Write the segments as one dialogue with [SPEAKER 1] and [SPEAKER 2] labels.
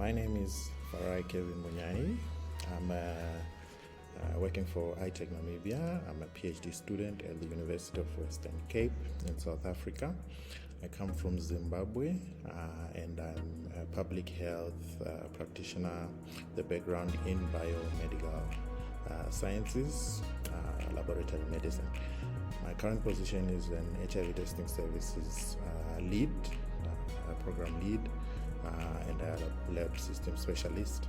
[SPEAKER 1] My name is Farai Kevin Munyai. I'm working for iTech Namibia. I'm a PhD student at the University of Western Cape in South Africa. I come from Zimbabwe and I'm a public health practitioner, the background in biomedical sciences, laboratory medicine. My current position is an HIV testing services lead, program lead, and a lab system specialist.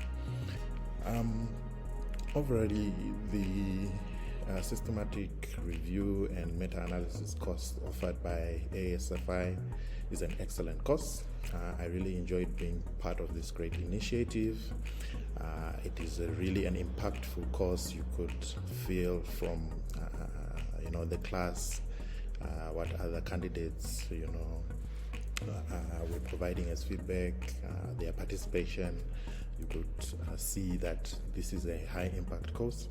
[SPEAKER 1] Overall, the systematic review and meta-analysis course offered by ASFI is an excellent course. I really enjoyed being part of this great initiative. It is really an impactful course. You could feel from the class what other candidates were providing as feedback, their participation. You could see that this is a high impact course.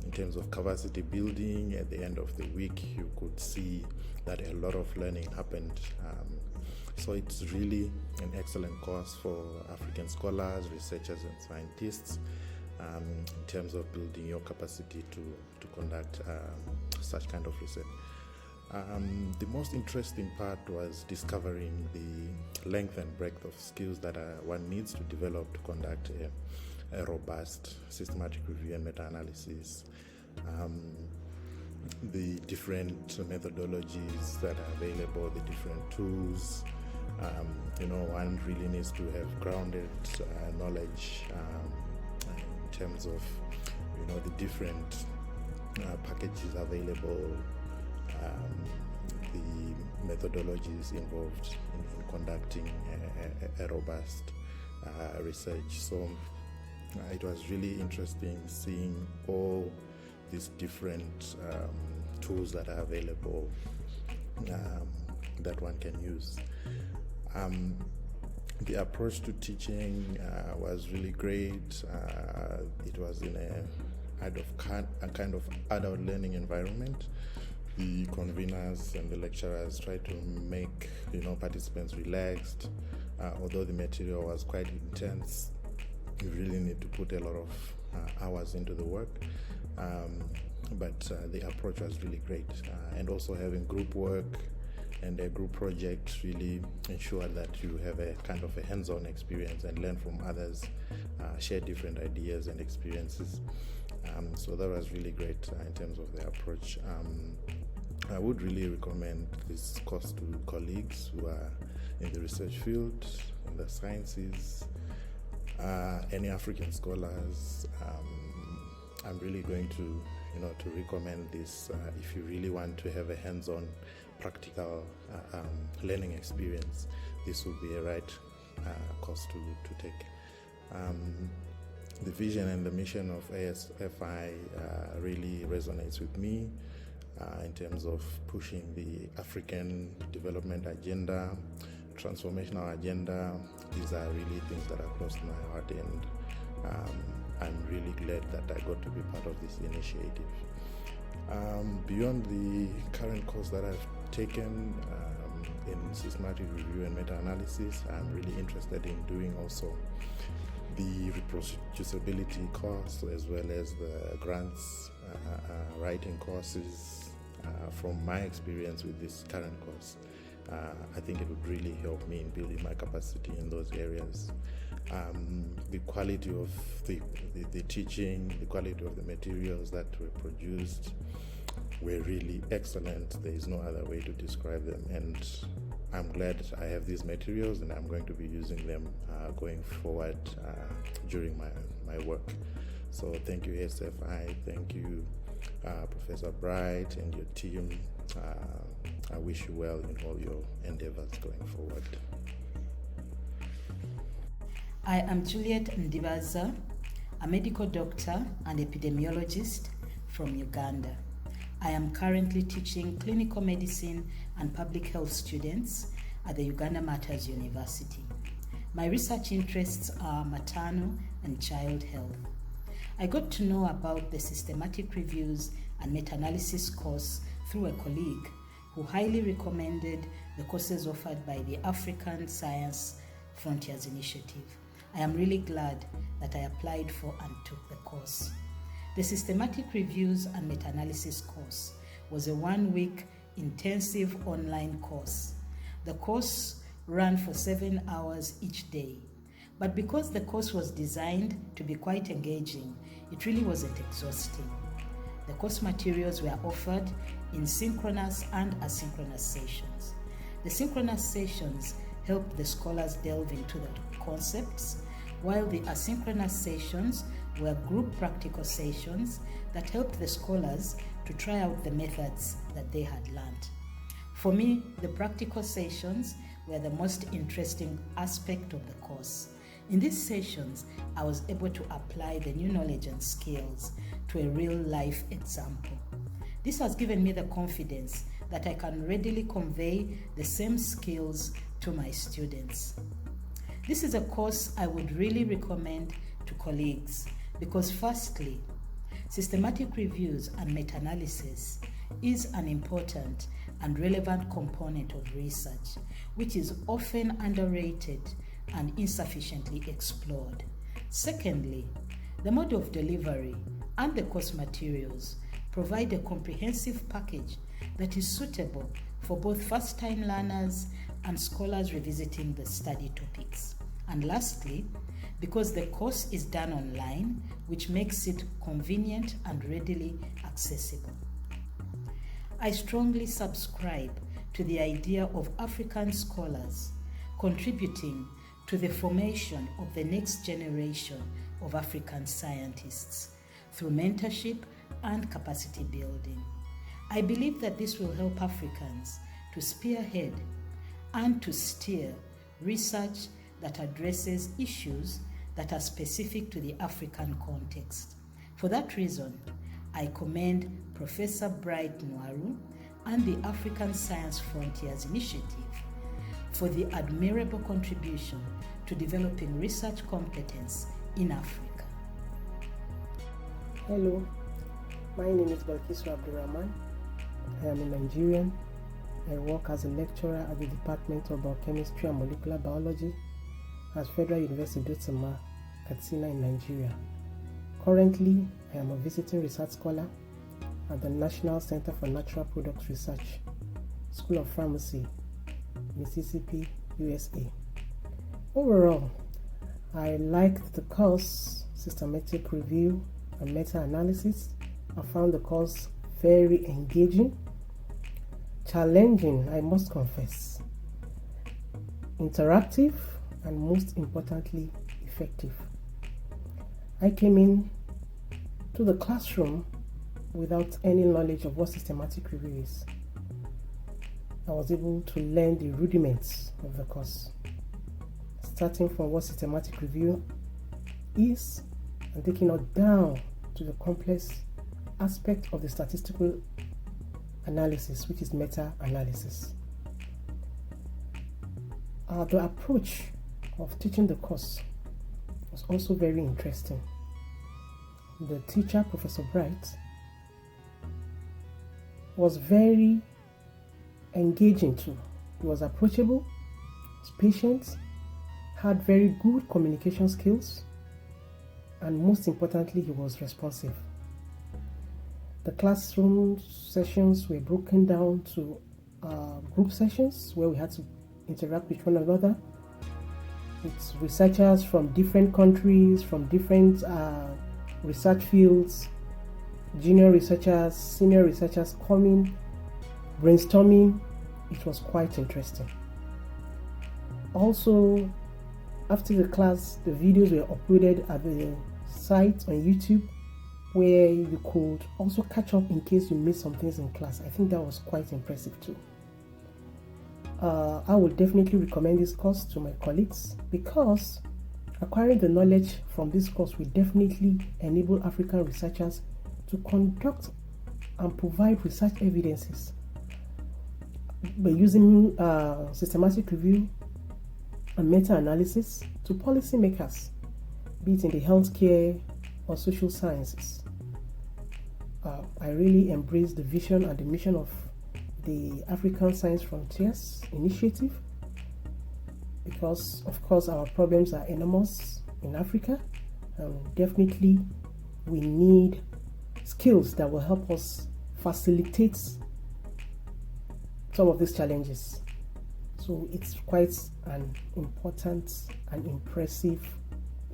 [SPEAKER 1] In terms of capacity building, at the end of the week, you could see that a lot of learning happened. So it's really an excellent course for African scholars, researchers, and scientists in terms of building your capacity to conduct such kind of research. The most interesting part was discovering the length and breadth of skills that one needs to develop to conduct a robust systematic review and meta-analysis. The different methodologies that are available, the different tools. One really needs to have grounded knowledge in terms of the different packages available, the methodologies involved in conducting a robust research. So it was really interesting seeing all these different tools that are available that one can use. The approach to teaching was really great. It was in a kind of adult learning environment. The conveners and the lecturers tried to make participants relaxed. Although the material was quite intense, you really need to put a lot of hours into the work. But the approach was really great. And also having group work and a group project really ensure that you have a kind of a hands-on experience and learn from others, share different ideas and experiences. So that was really great in terms of the approach. I would really recommend this course to colleagues who are in the research field, in the sciences, any African scholars. I'm really going to recommend this if you really want to have a hands-on, practical learning experience. This would be a right course to take. The vision and the mission of ASFI really resonates with me in terms of pushing the African development agenda, transformational agenda. These are really things that are close to my heart, and I'm really glad that I got to be part of this initiative. Beyond the current course that I've taken in systematic review and meta-analysis, I'm really interested in doing also the reproducibility course as well as the grants writing courses. From my experience with this current course, I think it would really help me in building my capacity in those areas. The quality of the teaching, the quality of the materials that were produced were really excellent. There is no other way to describe them, and I'm glad I have these materials and I'm going to be using them going forward during my work. So thank you ASFI, thank you Professor Bright and your team. I wish you well in all your endeavors going forward.
[SPEAKER 2] I am Juliette Dabizo, a medical doctor and epidemiologist from Uganda. I am currently teaching clinical medicine and public health students at the Uganda Matters University. My research interests are maternal and child health. I got to know about the systematic reviews and meta-analysis course through a colleague who highly recommended the courses offered by the African Science Frontiers Initiative. I am really glad that I applied for and took the course. The Systematic Reviews and Meta-Analysis course was a 1-week intensive online course. The course ran for 7 hours each day, but because the course was designed to be quite engaging, it really wasn't exhausting. The course materials were offered in synchronous and asynchronous sessions. The synchronous sessions helped the scholars delve into the concepts, while the asynchronous sessions were group practical sessions that helped the scholars to try out the methods that they had learned. For me, the practical sessions were the most interesting aspect of the course. In these sessions, I was able to apply the new knowledge and skills to a real-life example. This has given me the confidence that I can readily convey the same skills to my students. This is a course I would really recommend to colleagues because, firstly, systematic reviews and meta-analysis is an important and relevant component of research, which is often underrated and insufficiently explored. Secondly, the mode of delivery and the course materials provide a comprehensive package that is suitable for both first-time learners and scholars revisiting the study topics. And lastly, because the course is done online, which makes it convenient and readily accessible. I strongly subscribe to the idea of African scholars contributing to the formation of the next generation of African scientists through mentorship and capacity building. I believe that this will help Africans to spearhead and to steer research that addresses issues that are specific to the African context. For that reason, I commend Professor Bright Nwaru and the African Science Frontiers Initiative for the admirable contribution to developing research competence in Africa.
[SPEAKER 3] Hello, my name is Abdulrahman. I am a Nigerian. I work as a lecturer at the Department of Biochemistry and Molecular Biology at Federal University of Zuma, Katsina in Nigeria. Currently, I am a visiting research scholar at the National Center for Natural Products Research, School of Pharmacy, Mississippi, USA. Overall, I liked the course Systematic Review and Meta-Analysis. I found the course very engaging, challenging, I must confess, interactive, and most importantly, effective. I came in to the classroom without any knowledge of what systematic review is. I was able to learn the rudiments of the course, starting from what systematic review is and taking it down to the complex aspect of the statistical analysis, which is meta-analysis. The approach of teaching the course was also very interesting. The teacher, Professor Bright, was very engaging too. He was approachable, was patient, had very good communication skills, and most importantly, he was responsive. The classroom sessions were broken down to group sessions where we had to interact with one another, with researchers from different countries, from different research fields, junior researchers, senior researchers coming, brainstorming. It was quite interesting. Also, after the class, the videos were uploaded at the site on YouTube where you could also catch up in case you missed some things in class. I think that was quite impressive too. I would definitely recommend this course to my colleagues because acquiring the knowledge from this course will definitely enable African researchers to conduct and provide research evidences by using systematic review and meta-analysis to policymakers, be it in the healthcare or social sciences. I really embrace the vision and the mission of the African Science Frontiers Initiative because, of course, our problems are enormous in Africa. Definitely, we need skills that will help us facilitate some of these challenges. So it's quite an important and impressive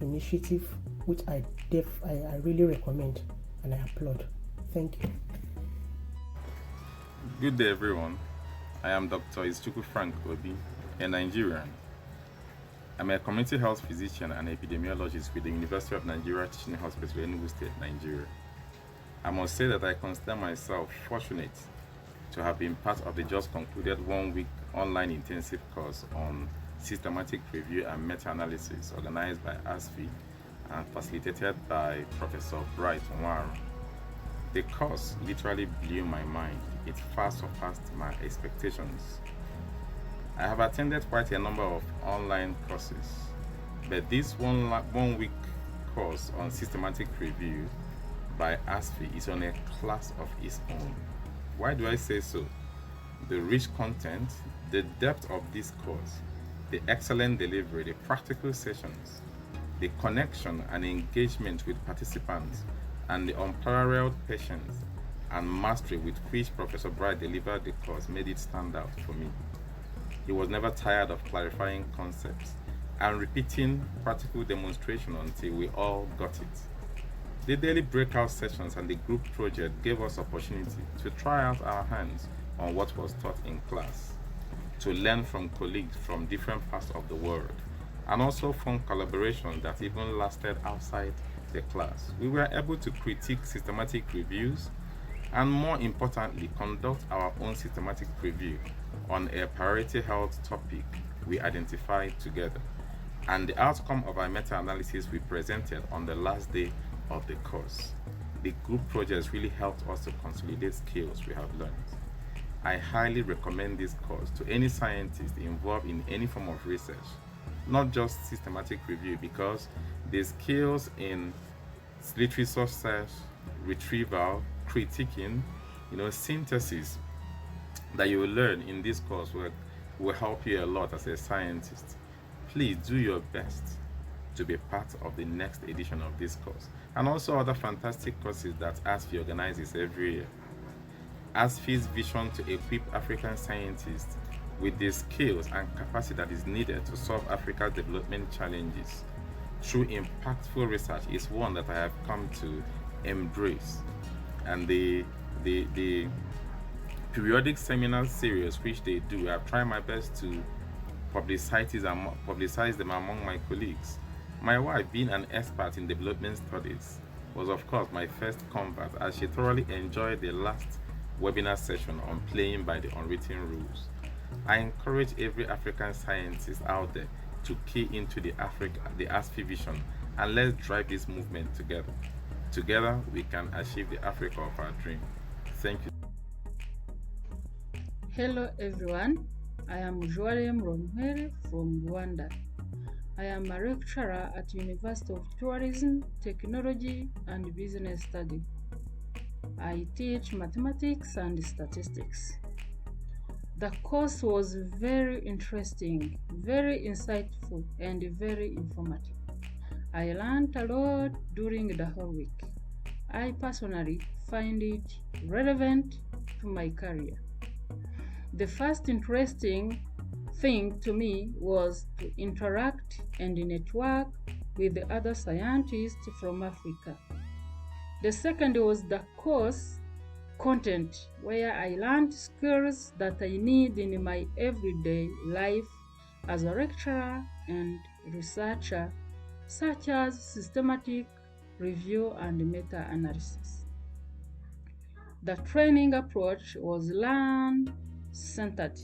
[SPEAKER 3] initiative, which I really recommend and I applaud. Thank you.
[SPEAKER 4] Good day, everyone. I am Dr. Isaac Frank Obi, a Nigerian. I'm a community health physician and epidemiologist with the University of Nigeria Teaching Hospital, Enugu State, Nigeria. I must say that I consider myself fortunate to have been part of the just concluded one-week online intensive course on systematic review and meta-analysis organized by ASFI and facilitated by Professor Bright Nwara. The course literally blew my mind. It far surpassed my expectations. I have attended quite a number of online courses, but this one week course on systematic review by ASFI is on a class of its own. Why do I say so? The rich content, the depth of this course, the excellent delivery, the practical sessions, the connection and engagement with participants, and the unparalleled patience and mastery with which Professor Bright delivered the course made it stand out for me. He was never tired of clarifying concepts and repeating practical demonstration until we all got it. The daily breakout sessions and the group project gave us opportunity to try out our hands on what was taught in class, to learn from colleagues from different parts of the world, and also form collaborations that even lasted outside the class. We were able to critique systematic reviews and, more importantly, conduct our own systematic review on a priority health topic we identified together, and the outcome of our meta-analysis we presented on the last day of the course. The group projects really helped us to consolidate skills we have learned. I highly recommend this course to any scientist involved in any form of research, not just systematic review, because the skills in literature search, retrieval, critiquing, synthesis that you will learn in this course will help you a lot as a scientist. Please do your best to be part of the next edition of this course, and also other fantastic courses that ASFI organizes every year. ASFI's vision to equip African scientists with the skills and capacity that is needed to solve Africa's development challenges through impactful research is one that I have come to embrace. And the periodic seminar series which they do, I've tried my best to publicize them among my colleagues. My wife, being an expert in development studies, was of course my first convert, as she thoroughly enjoyed the last webinar session on playing by the unwritten rules. I encourage every African scientist out there to key into the ASFI vision, and let's drive this movement together. Together, we can achieve the Africa of our dream. Thank you.
[SPEAKER 5] Hello everyone, I am Josephine Romhere from Rwanda. I am a lecturer at University of Tourism, Technology and Business Study. I teach mathematics and statistics. The course was very interesting, very insightful, and very informative. I learned a lot during the whole week. I personally find it relevant to my career. The first interesting thing to me was to interact and network with the other scientists from Africa. The second was the course content, where I learned skills that I need in my everyday life as a lecturer and researcher, such as systematic review and meta-analysis. The training approach was learn-centered,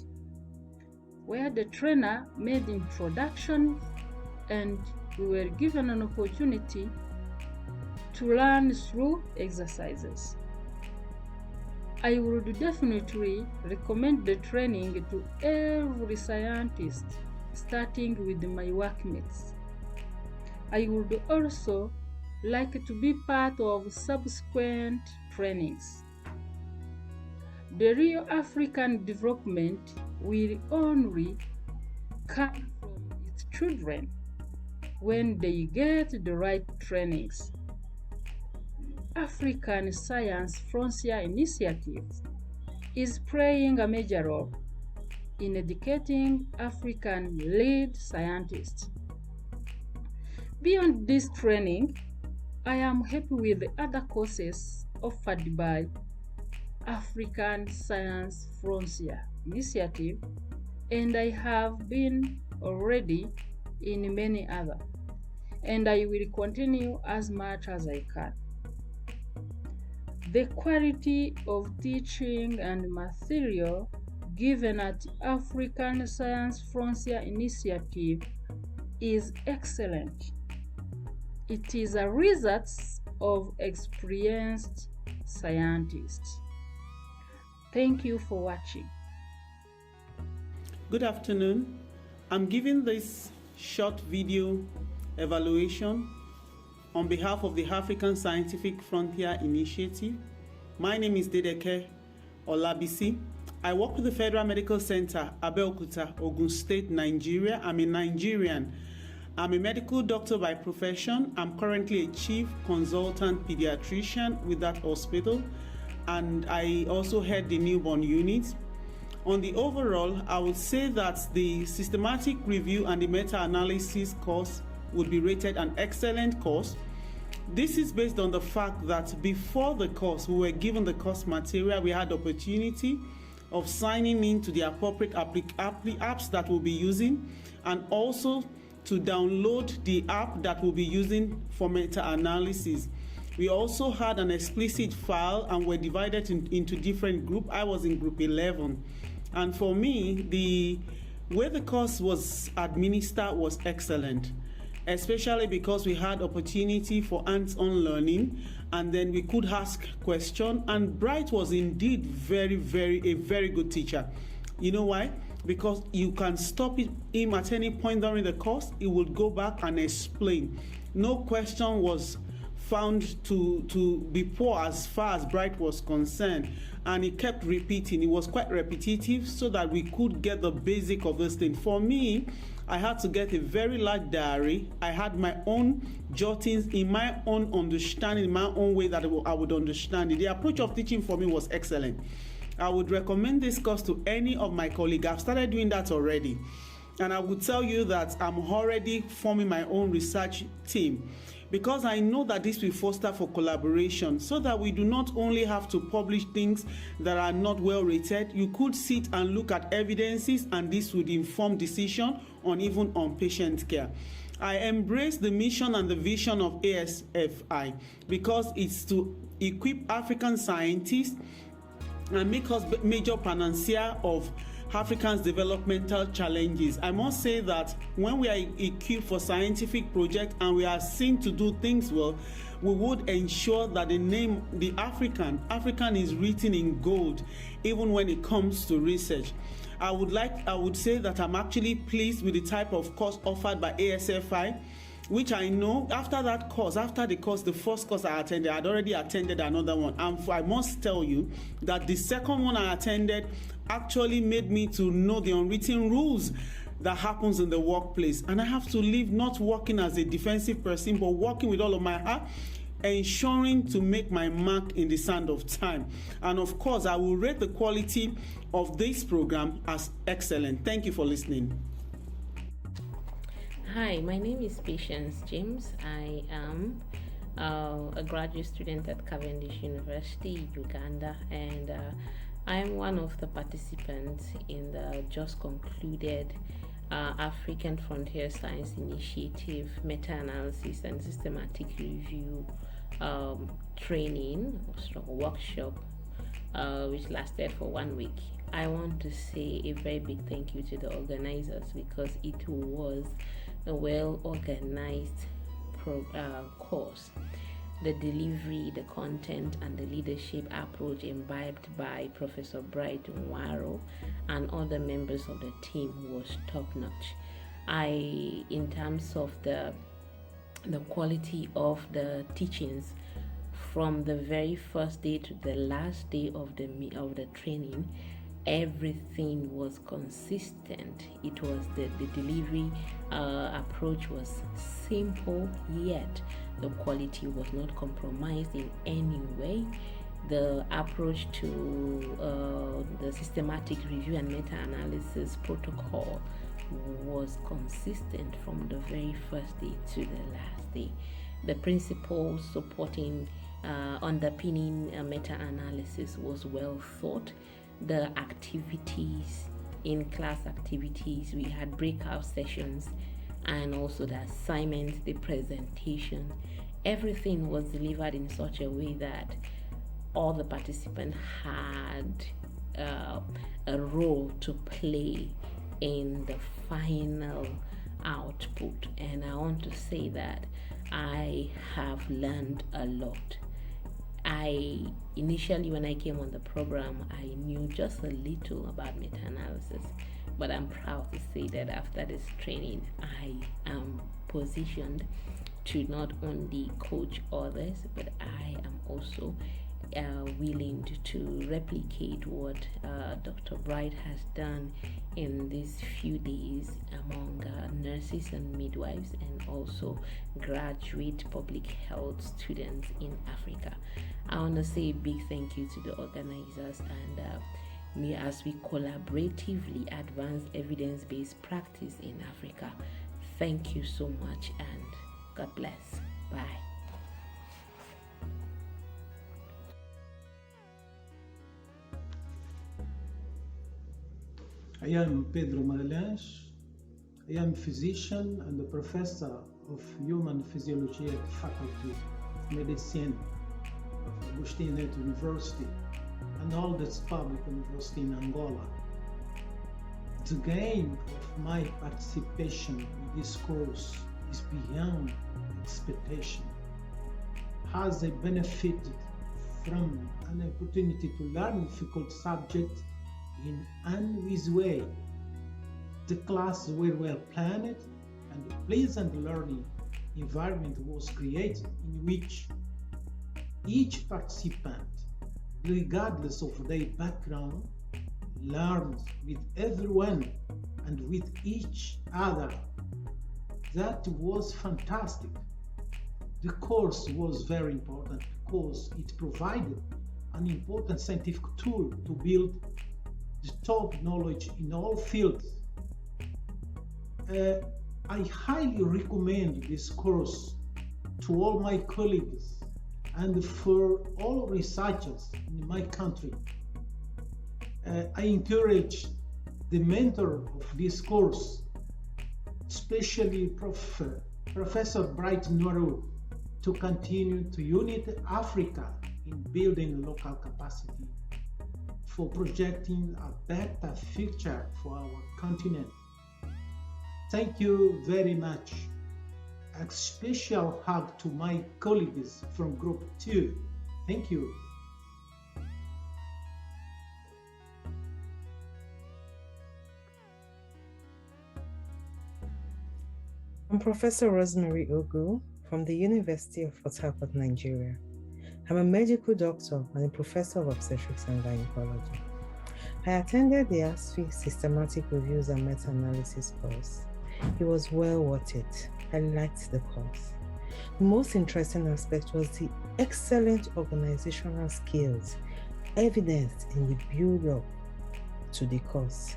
[SPEAKER 5] where the trainer made introductions and we were given an opportunity to learn through exercises. I would definitely recommend the training to every scientist, starting with my workmates. I would also like to be part of subsequent trainings. The real African development will only come from its children. when they get the right trainings. African Science Frontier Initiative is playing a major role in educating African lead scientists. Beyond this training, I am happy with the other courses offered by African Science Frontier Initiative, and I have been already in many others, and I will continue as much as I can. The quality of teaching and material given at African Science Frontier Initiative is excellent. It is a result of experienced scientists. Thank you for watching.
[SPEAKER 6] Good afternoon. I'm giving this short video evaluation on behalf of the African Scientific Frontier Initiative. My name is Dede Olabisi. I work with the Federal Medical Center, Abeokuta, Ogun State, Nigeria. I'm a Nigerian. I'm a medical doctor by profession. I'm currently a chief consultant pediatrician with that hospital, and I also head the newborn unit. On the overall, I would say that the systematic review and the meta-analysis course would be rated an excellent course. This is based on the fact that before the course, we were given the course material, we had the opportunity of signing in to the appropriate apps that we'll be using, and also to download the app that we'll be using for meta-analysis. We also had an explicit file and were divided into different groups. I was in group 11. And for me, the way the course was administered was excellent, especially because we had opportunity for hands-on learning, and then we could ask questions. And Bright was indeed a very good teacher. You know why? Because you can stop him at any point during the course. He would go back and explain. No question was found to be poor as far as Bright was concerned, and he kept repeating. It was quite repetitive so that we could get the basic of this thing. For me, I had to get a very large diary. I had my own jottings in my own understanding, in my own way that I would understand it. The approach of teaching for me was excellent. I would recommend this course to any of my colleagues. I've started doing that already. And I would tell you that I'm already forming my own research team, because I know that this will foster for collaboration, so that we do not only have to publish things that are not well rated. You could sit and look at evidences, and this would inform decision on even on patient care. I embrace the mission and the vision of ASFI because it's to equip African scientists and make us major panacea of Africans' developmental challenges. I must say that when we are equipped for scientific projects and we are seen to do things well, we would ensure that the name, the African is written in gold, even when it comes to research. I would say that I'm actually pleased with the type of course offered by ASFI, which I know after the first course I attended, I had already attended another one. And I must tell you that the second one I attended actually made me to know the unwritten rules that happens in the workplace. And I have to live not working as a defensive person, but working with all of my heart, ensuring to make my mark in the sand of time. And of course, I will rate the quality of this program as excellent. Thank you for listening.
[SPEAKER 7] Hi, my name is Patience James. I am a graduate student at Cavendish University, Uganda, and I am one of the participants in the just concluded African Frontier Science Initiative meta-analysis and systematic review training workshop, which lasted for 1 week. I want to say a very big thank you to the organizers, because it was a well-organized course. The delivery, the content, and the leadership approach imbibed by Professor Bright Nwaro and other members of the team was top-notch. In terms of the quality of the teachings, from the very first day to the last day of the training, everything was consistent. It was the delivery approach was simple, yet the quality was not compromised in any way. The approach to the systematic review and meta-analysis protocol was consistent from the very first day to the last day. The principles supporting underpinning meta-analysis was well thought. The activities, in-class activities, we had breakout sessions, and also the assignments, the presentation, everything was delivered in such a way that all the participants had a role to play in the final output. And I want to say that I have learned a lot. Initially, when I came on the program, I knew just a little about meta-analysis, but I'm proud to say that after this training, I am positioned to not only coach others, but I am also willing to replicate what Dr. Bright has done in these few days among nurses and midwives, and also graduate public health students in Africa. I want to say a big thank you to the organizers, and as we collaboratively advance evidence-based practice in Africa. Thank you so much, and God bless. Bye.
[SPEAKER 8] I am Pedro Magalhães. I am a physician and a professor of human physiology at the Faculty of Medicine of Agostinho University and all that's public university in Angola. The gain of my participation in this course is beyond expectation. As I benefited from an opportunity to learn difficult subjects in an easy way. The classes were well planned and a pleasant learning environment was created in which each participant, regardless of their background, learned with everyone and with each other. That was fantastic. The course was very important because it provided an important scientific tool to build the top knowledge in all fields. I highly recommend this course to all my colleagues and for all researchers in my country. I encourage the mentor of this course, especially Professor Bright Noru, to continue to unite Africa in building local capacity for projecting a better future for our continent. Thank you very much. A special hug to my colleagues from Group 2. Thank you.
[SPEAKER 9] I'm Professor Rosemary Ogle from the University of Port Harcourt, Nigeria. I'm a medical doctor and a professor of obstetrics and gynecology. I attended the ASFI Systematic Reviews and Meta-Analysis course. It was well worth it. I liked the course. The most interesting aspect was the excellent organizational skills evidenced in the build-up to the course.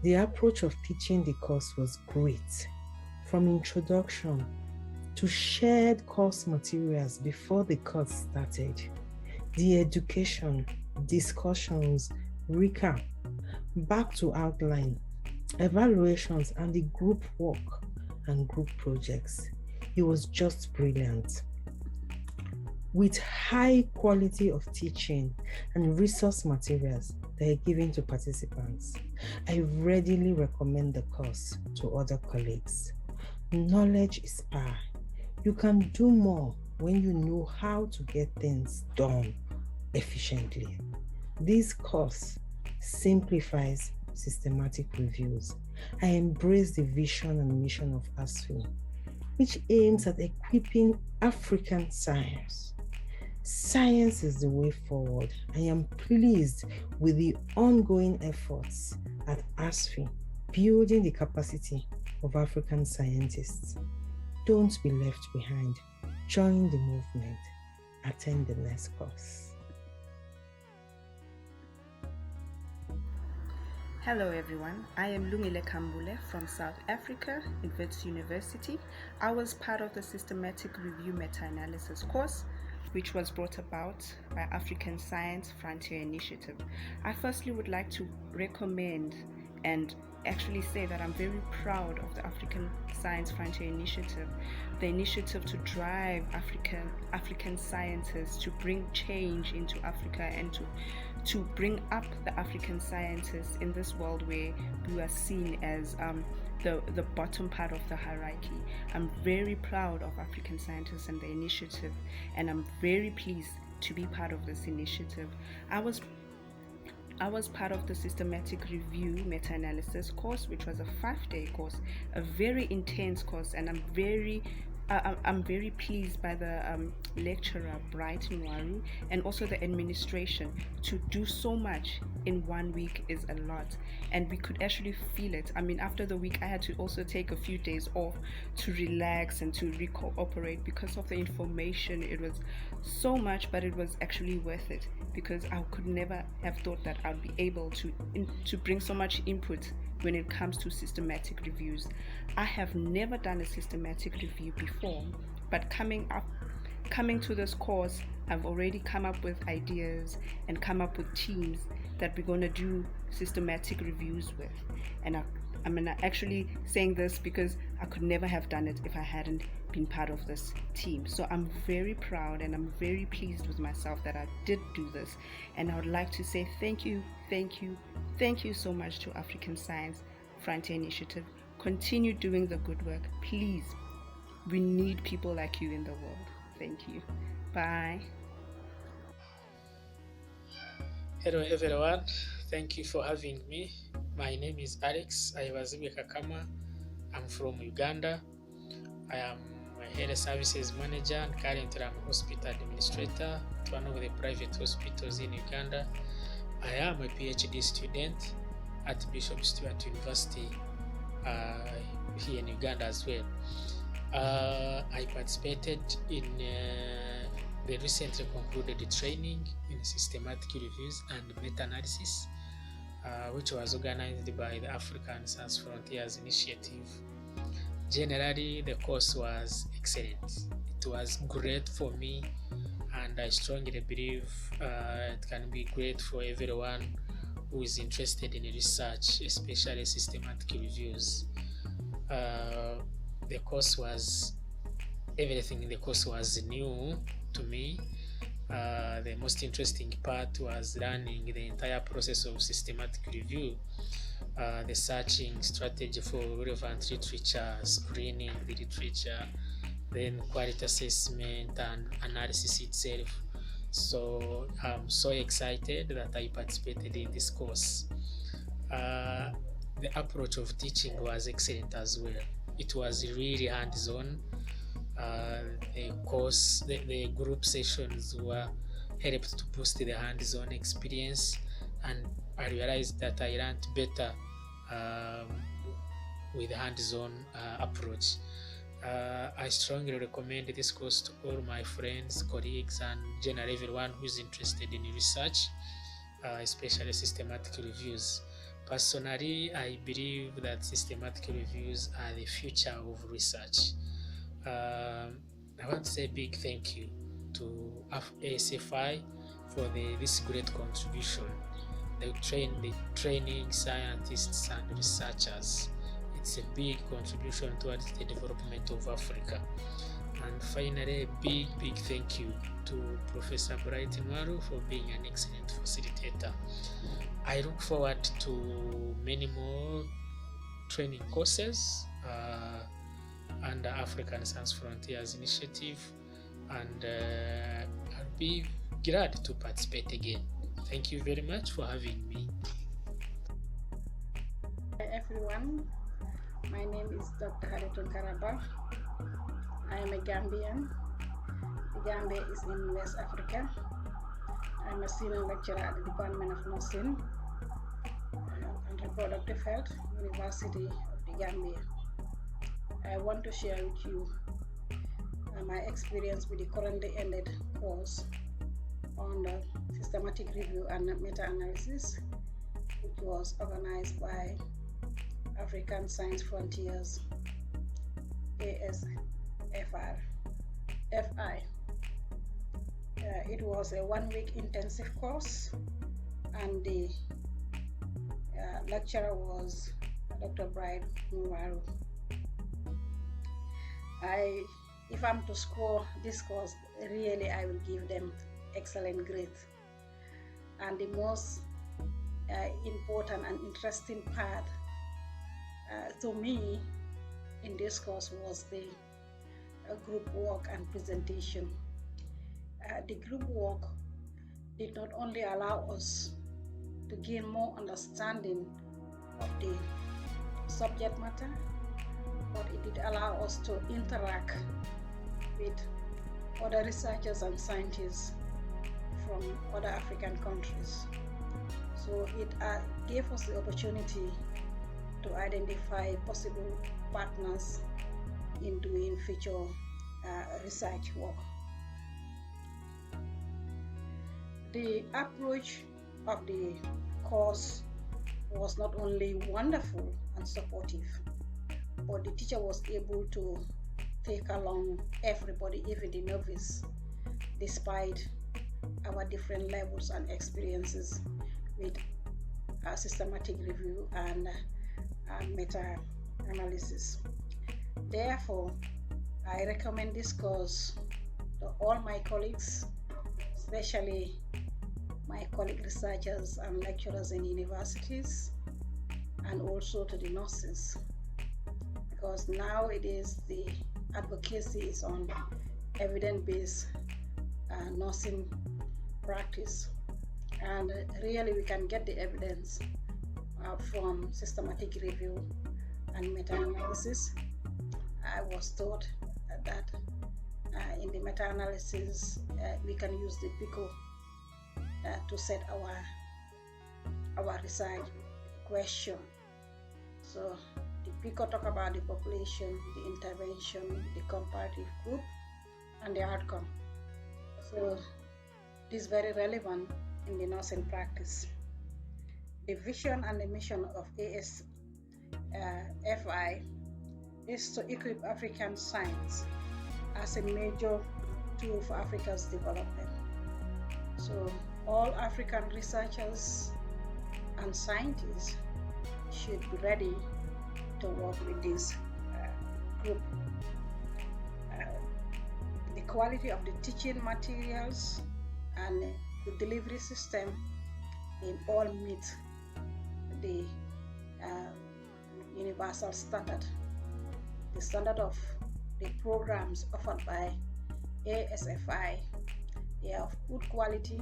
[SPEAKER 9] The approach of teaching the course was great, from introduction to shared course materials before the course started, the education, discussions, recap, back to outline, evaluations, and the group work and group projects. It was just brilliant. With high quality of teaching and resource materials that are given to participants, I readily recommend the course to other colleagues. Knowledge is power. You can do more when you know how to get things done efficiently. This course simplifies systematic reviews. I embrace the vision and mission of ASFI, which aims at equipping African science. Science is the way forward. I am pleased with the ongoing efforts at ASFI, building the capacity of African scientists. Don't be left behind. Join the movement. Attend the next course.
[SPEAKER 10] Hello everyone, I am Louise Lecambole from South Africa, in Wits University. I was part of the Systematic Review Meta-Analysis course, which was brought about by African Science Frontier Initiative. I firstly would like to recommend and actually say that I'm very proud of the African Science Frontier Initiative, the initiative to drive African scientists to bring change into Africa and to bring up the African scientists in this world where we are seen as the bottom part of the hierarchy. I'm very proud of African scientists and the initiative, and I'm very pleased to be part of this initiative. I was part of the Systematic Review Meta-Analysis course, which was a 5-day course, a very intense course, and I'm very pleased by the lecturer, Bright Nwaru, and also the administration. To do so much in 1 week is a lot, and we could actually feel it. I mean, after the week, I had to also take a few days off to relax and to recuperate because of the information. It was so much, but it was actually worth it, because I could never have thought that I'd be able to bring so much input when it comes to systematic reviews. I have never done a systematic review before, but coming to this course, I've already come up with ideas and come up with teams that we're going to do systematic reviews with. And I'm actually saying this because I could never have done it if I hadn't been part of this team. So I'm very proud and I'm very pleased with myself that I did do this. And I would like to say thank you so much to African Science Frontier Initiative. Continue doing the good work. Please, we need people like you in the world. Thank you. Bye.
[SPEAKER 11] Hello everyone, thank you for having me. My name is Alex Kakama. I'm from Uganda. I am a health services manager and currently I'm a hospital administrator to one of the private hospitals in Uganda. I am a PhD student at Bishop Stewart University here in Uganda as well. I participated in the recently concluded training in systematic reviews and meta-analysis, which was organized by the African Science Frontiers Initiative. Generally, the course was excellent. It was great for me, and I strongly believe it can be great for everyone who is interested in research, especially systematic reviews. Everything in the course was new to me. The most interesting part was learning the entire process of systematic review, the searching strategy for relevant literature, screening the literature, then quality assessment and analysis itself. So I'm so excited that I participated in this course. The approach of teaching was excellent as well. It was really hands-on. The group sessions were helped to boost the hands-on experience, and I realized that I learned better with hands-on approach. I strongly recommend this course to all my friends, colleagues, and generally everyone who is interested in research, especially systematic reviews. Personally, I believe that systematic reviews are the future of research. I want to say a big thank you to ASFI for this great contribution. They training scientists and researchers. It's a big contribution towards the development of Africa. And finally, a big thank you to Professor Bright Nwaru for being an excellent facilitator. I look forward to many more training courses under African Science Frontiers Initiative, and I'll be glad to participate again. Thank you very much for having me.
[SPEAKER 12] Hi everyone, my name is Dr. Karabakh. I am a Gambian. Gambia is in West Africa. I'm a senior lecturer at the Department of Nursing and Reproductive Health, University of the Gambia. I want to share with you my experience with the currently ended course on the systematic review and meta-analysis, which was organized by African Science Frontiers, ASFI. It was a one-week intensive course, and the lecturer was Dr. Bright Muwaru. If I'm to score this course, really I will give them excellent grades. And the most important and interesting part to me in this course was the group work and presentation. The group work did not only allow us to gain more understanding of the subject matter, but it did allow us to interact with other researchers and scientists from other African countries. So it gave us the opportunity to identify possible partners in doing future research work. The approach of the course was not only wonderful and supportive, but the teacher was able to take along everybody, even the novice, despite our different levels and experiences with systematic review and meta-analysis. Therefore, I recommend this course to all my colleagues, especially my colleague researchers and lecturers in universities, and also to the nurses, because nowadays the advocacy is on evidence-based nursing practice, and really we can get the evidence from systematic review and meta-analysis. I was taught that in the meta-analysis we can use the PICO to set our research question. So the PICO talk about the population, the intervention, the comparative group, and the outcome. So this is very relevant in the nursing practice. The vision and the mission of ASFI is to equip African science as a major tool for Africa's development. So all African researchers and scientists should be ready to work with this group. The quality of the teaching materials and the delivery system in all meet the universal standard. The standard of the programs offered by ASFI, they are of good quality,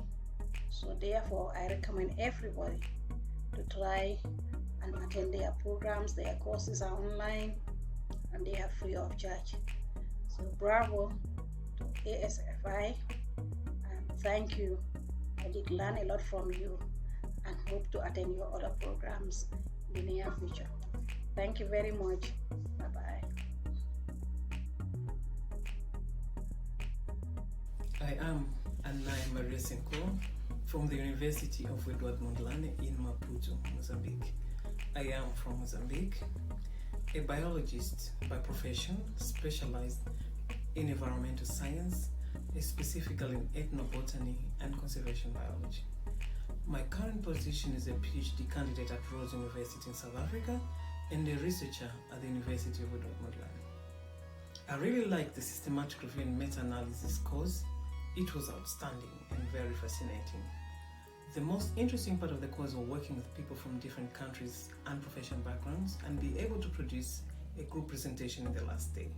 [SPEAKER 12] so therefore I recommend everybody to try and attend their programs. Their courses are online and they are free of charge. So bravo to ASFI, and thank you. I did learn a lot from you and hope to attend your other programs in the near future. Thank you very much. Bye-bye.
[SPEAKER 13] I am Marion from the University of Edward Mondlane in Maputo, Mozambique. I am from Mozambique, a biologist by profession, specialized in environmental science, specifically in ethnobotany and conservation biology. My current position is a PhD candidate at Rhodes University in South Africa and a researcher at the University of Edward Mondlane. I really like the systematic review and meta-analysis course. It was outstanding and very fascinating. The most interesting part of the course was working with people from different countries and professional backgrounds and be able to produce a group presentation in the last day.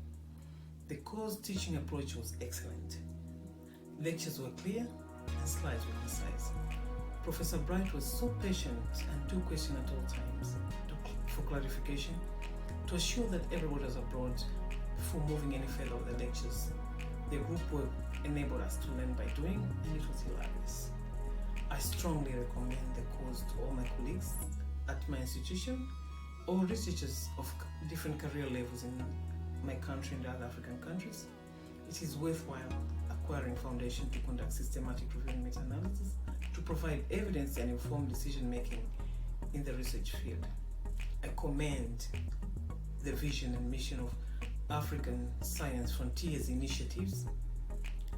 [SPEAKER 13] The course teaching approach was excellent. Lectures were clear and slides were concise. Professor Bright was so patient and took questions at all times for clarification to assure that everybody was abroad before moving any further with the lectures. The group work
[SPEAKER 8] enabled us to learn by doing, and it was hilarious. I strongly recommend the course to all my colleagues at my institution or researchers of different career levels in my country and other African countries. It is worthwhile acquiring foundation to conduct systematic review and meta-analysis to provide evidence and informed decision-making in the research field. I commend the vision and mission of African Science Frontiers initiatives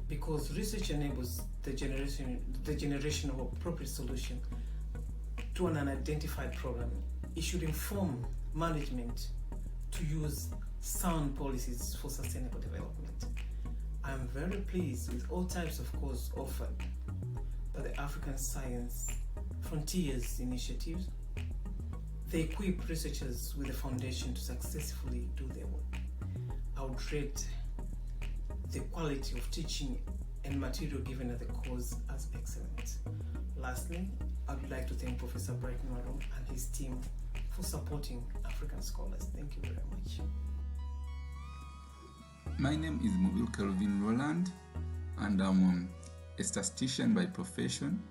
[SPEAKER 8] because research enables the generation of appropriate solution to an unidentified problem. It should inform management to use sound policies for sustainable development. I am very pleased with all types of courses offered by the African Science Frontiers initiatives. They equip researchers with a foundation to successfully do their work. I would rate the quality of teaching and material given at the course as excellent. Lastly, I would like to thank Professor Marim and his team for supporting African scholars. Thank you very much.
[SPEAKER 14] My name is Mobile Kelvin Roland, and I'm a statistician by profession.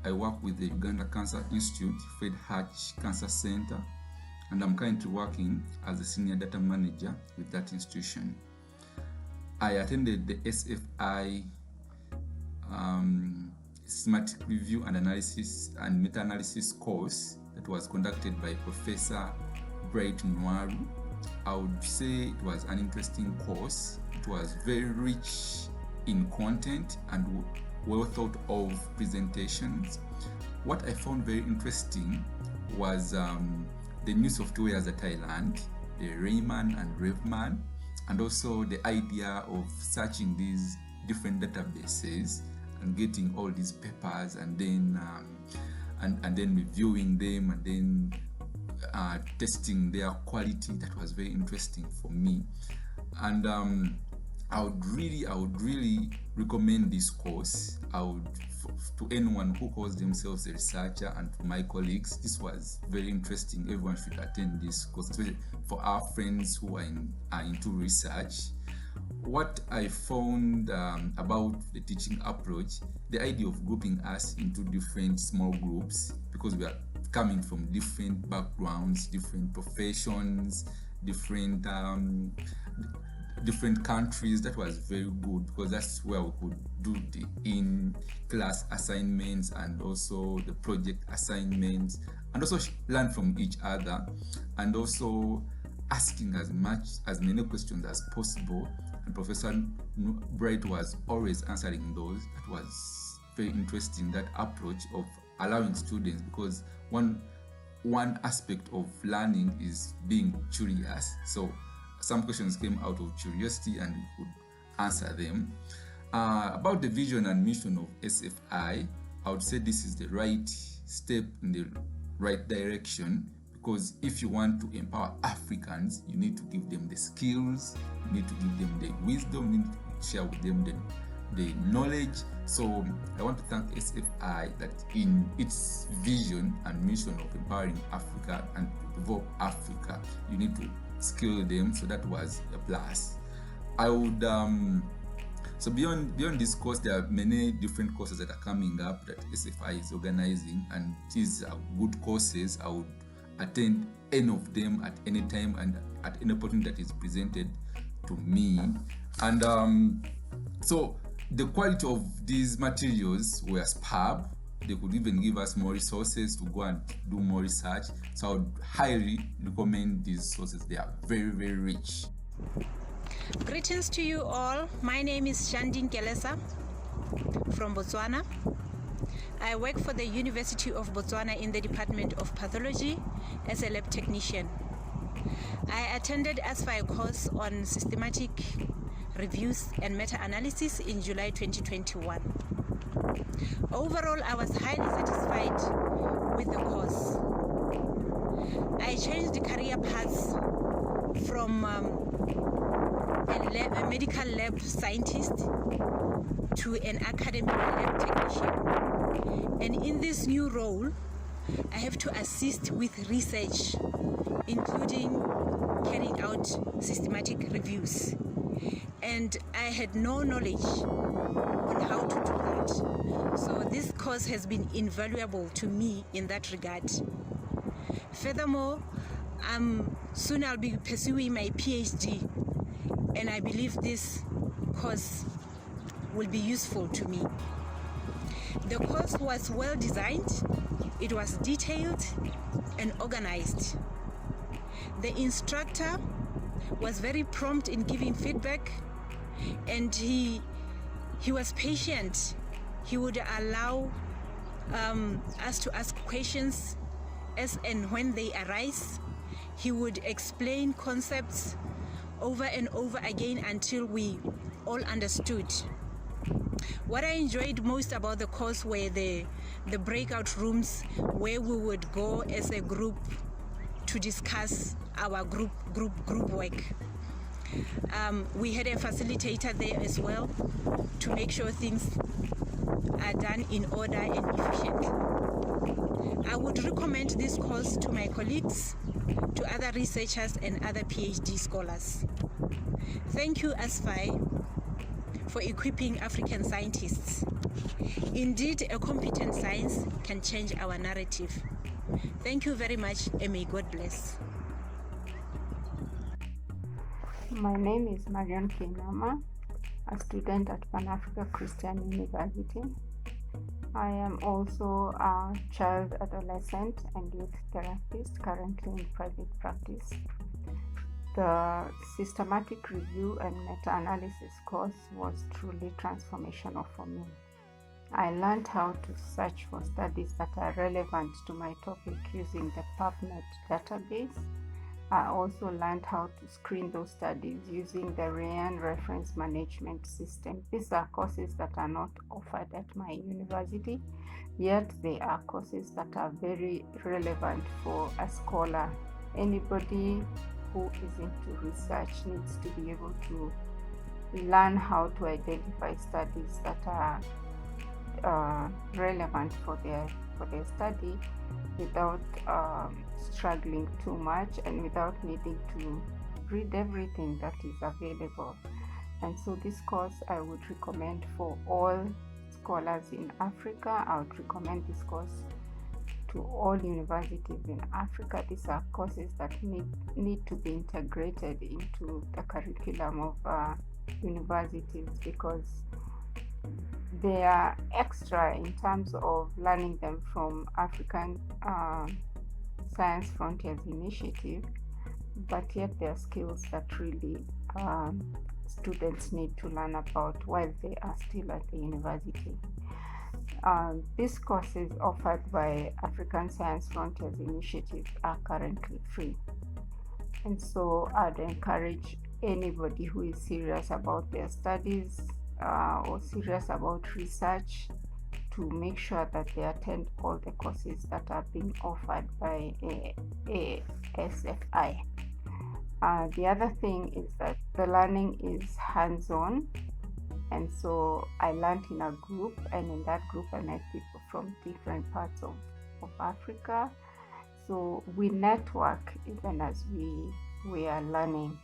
[SPEAKER 14] I work with the Uganda Cancer Institute, Fred Hatch Cancer Center, and I'm currently working as a senior data manager with that institution. I attended the ASFI systematic review and analysis and meta-analysis course that was conducted by Professor Bright Nwaru. I would say it was an interesting course. It was very rich in content and well thought of presentations. What I found very interesting was the new softwares that I learned, the Rayman and Revman, and also the idea of searching these different databases and getting all these papers and then reviewing them and then testing their quality. That was very interesting for me, and I would really recommend this course. To anyone who calls themselves a researcher, and to my colleagues, this was very interesting. Everyone should attend this course, especially for our friends who are into research. What I found about the teaching approach, the idea of grouping us into different small groups, because we are coming from different backgrounds, different professions, different countries. That was very good because that's where we could do the in-class assignments and also the project assignments, and also learn from each other, and also asking as many questions as possible. And Professor Bright was always answering those. That was very interesting, that approach of allowing students, because one aspect of learning is being curious. So some questions came out of curiosity and we could answer them. About the vision and mission of ASFI, I would say this is the right step in the right direction, because if you want to empower Africans, you need to give them the skills, you need to give them the wisdom, you need to share with them the knowledge. So I want to thank ASFI that in its vision and mission of empowering Africa and to develop Africa, you need to skill them. So that was a plus. I would so beyond this course, there are many different courses that are coming up that ASFI is organizing, and these are good courses. I would attend any of them at any time and at any opportunity that is presented to me. And so the quality of these materials were superb. They could even give us more resources to go and do more research. So I would highly recommend these sources. They are very, very rich.
[SPEAKER 15] Greetings to you all. My name is Sanjin from Botswana. I work for the University of Botswana in the Department of Pathology as a lab technician. I attended ASFI course on systematic reviews and meta-analysis in July 2021. Overall, I was highly satisfied with the course. I changed the career paths from a medical lab scientist to an academic lab technician. And in this new role, I have to assist with research, including carrying out systematic reviews. and I had no knowledge on how to do that. So this course has been invaluable to me in that regard. Furthermore, soon I'll be pursuing my PhD, and I believe this course will be useful to me. The course was well designed, it was detailed and organized. The instructor was very prompt in giving feedback, and he was patient. He would allow us to ask questions as and when they arise. He would explain concepts over and over again until we all understood. What I enjoyed most about the course were the breakout rooms where we would go as a group to discuss our group work. We had a facilitator there as well to make sure things are done in order and efficiently. I would recommend this course to my colleagues, to other researchers and other PhD scholars. Thank you, ASFI, for equipping African scientists. Indeed, a competent science can change our narrative. Thank you very much, and may God bless.
[SPEAKER 16] My name is Marion, a student at Pan-Africa Christian University. I am also a child, adolescent, and youth therapist currently in private practice. The systematic review and meta-analysis course was truly transformational for me. I learned how to search for studies that are relevant to my topic using the PubMed database. I also learned how to screen those studies using the RAIAN reference management system. These are courses that are not offered at my university, yet they are courses that are very relevant for a scholar. Anybody who is into research needs to be able to learn how to identify studies that are relevant for their study without struggling too much and without needing to read everything that is available. And so this course I would recommend for all scholars in Africa. I would recommend this course to all universities in Africa. These are courses that need to be integrated into the curriculum of universities because they are extra in terms of learning them from African Science Frontiers Initiative, but yet they are skills that really students need to learn about while they are still at the university. These courses offered by African Science Frontiers Initiative are currently free. And so I'd encourage anybody who is serious about their studies or serious about research to make sure that they attend all the courses that are being offered by ASFI. The other thing is that the learning is hands-on, and so I learned in a group, and in that group I met people from different parts of Africa. So we network even as we are learning.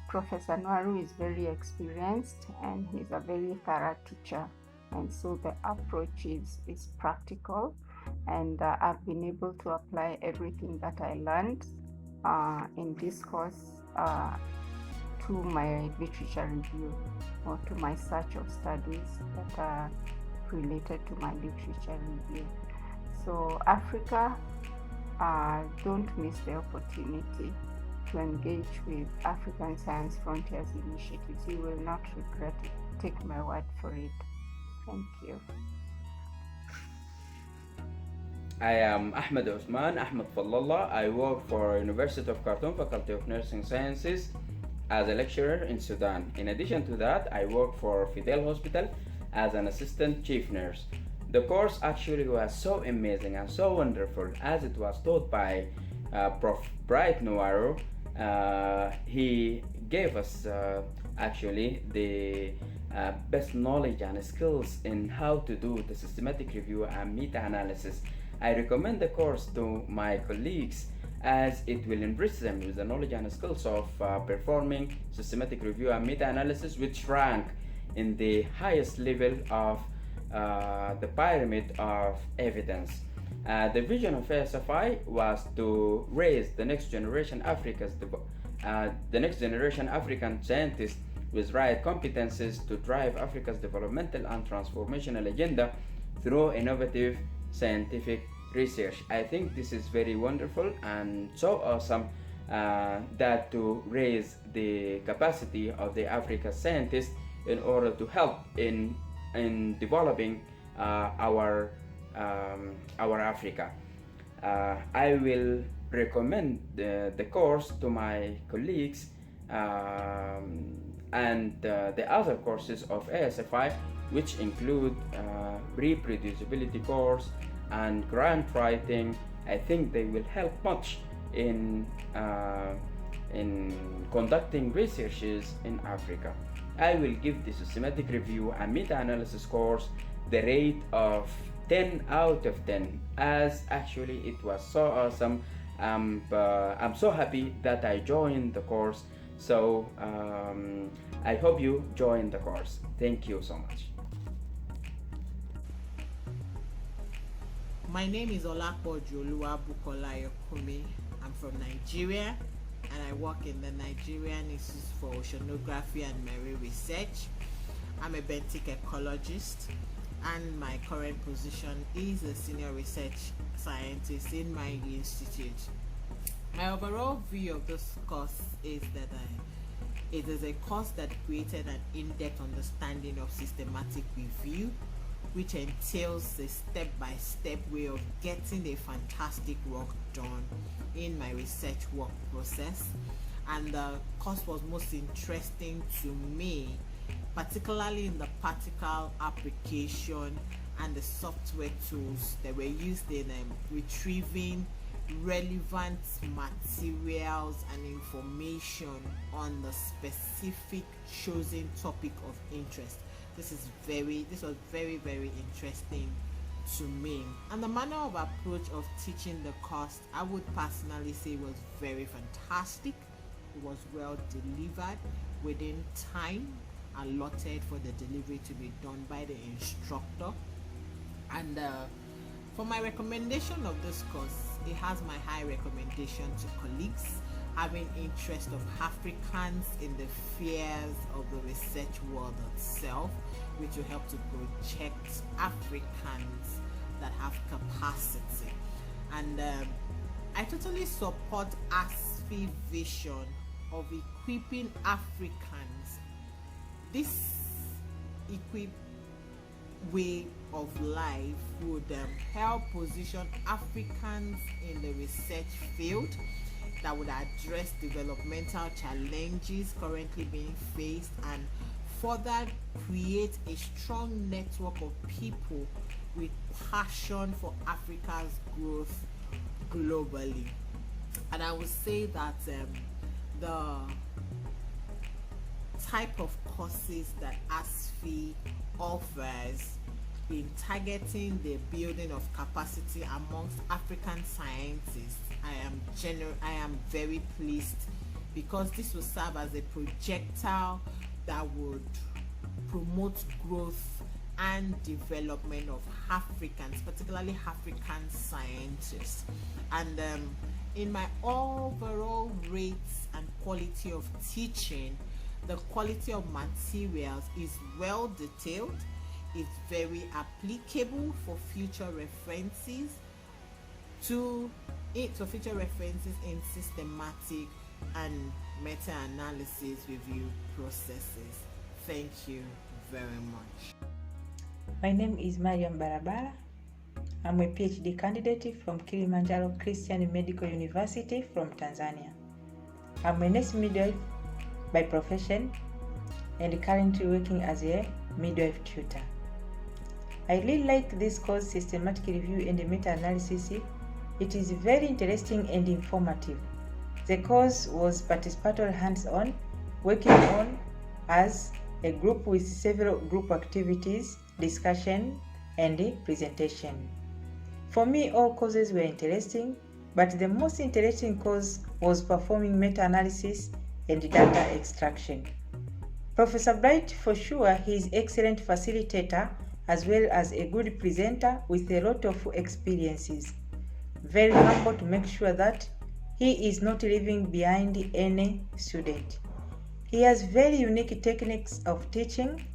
[SPEAKER 16] Professor Nwaru is very experienced and he's a very thorough teacher, and so the approach is practical, and I've been able to apply everything that I learned in this course to my literature review or to my search of studies that are related to my literature review. So Africa, don't miss the opportunity to engage with African Science Frontiers initiatives. You will not regret it. Take my word for it. Thank you.
[SPEAKER 17] I am Ahmed Usman, Ahmed Fallallah. I work for University of Khartoum Faculty of Nursing Sciences as a lecturer in Sudan. In addition to that, I work for Fidel Hospital as an assistant chief nurse. The course actually was so amazing and so wonderful as it was taught by Prof. Bright Nwaru. He gave us actually the best knowledge and skills in how to do the systematic review and meta-analysis. I recommend the course to my colleagues as it will enrich them with the knowledge and skills of performing systematic review and meta-analysis, which rank in the highest level of the pyramid of evidence. The vision of ASFI was to raise the next generation African scientists with right competencies to drive Africa's developmental and transformational agenda through innovative scientific research. I think this is very wonderful and so awesome that to raise the capacity of the African scientists in order to help in developing our Africa. I will recommend the course to my colleagues and the other courses of ASFI, which include reproducibility course and grant writing. I think they will help much in conducting researches in Africa. I will give the systematic review and meta-analysis course the rate of 10 out of 10, as actually it was so awesome. I'm so happy that I joined the course. So I hope you join the course. Thank you so much.
[SPEAKER 18] My name is Olupo Bukola-Yokumi. I'm from Nigeria and I work in the Nigerian Institute for Oceanography and Marine Research. I'm a benthic ecologist and my current position is a senior research scientist in my institute. My overall view of this course is that it is a course that created an in-depth understanding of systematic review, which entails a step-by-step way of getting a fantastic work done in my research work process. And the course was most interesting to me, particularly in the practical application and the software tools that were used in retrieving relevant materials and information on the specific chosen topic of interest. This was very interesting to me, and the manner of approach of teaching the course, I would personally say, was very fantastic. It was well delivered within time allotted for the delivery to be done by the instructor. And for my recommendation of this course, it has my high recommendation to colleagues having interest of Africans in the spheres of the research world itself, which will help to project Africans that have capacity. And I totally support ASFI vision of equipping Africans. This equipped way of life would help position Africans in the research field that would address developmental challenges currently being faced and further create a strong network of people with passion for Africa's growth globally. And I would say that the type of courses that ASFI offers in targeting the building of capacity amongst African scientists, I am very pleased, because this will serve as a projectile that would promote growth and development of Africans, particularly African scientists. And in my overall rates and quality of teaching, the quality of materials is well detailed, it's very applicable for future references in systematic and meta-analysis review processes. Thank you very much.
[SPEAKER 19] My name is Marion Barabara. I'm a PhD candidate from Kilimanjaro Christian Medical University from Tanzania. I'm a nurse midwife by profession and currently working as a midwife tutor. I really like this course, Systematic Review and Meta-Analysis. It is very interesting and informative. The course was participatory, hands-on, working on as a group with several group activities, discussion, and presentation. For me, all courses were interesting, but the most interesting course was performing meta-analysis and data extraction. Professor Bright, for sure, he is excellent facilitator as well as a good presenter with a lot of experiences. Very humble to make sure that he is not leaving behind any student. He has very unique techniques of teaching,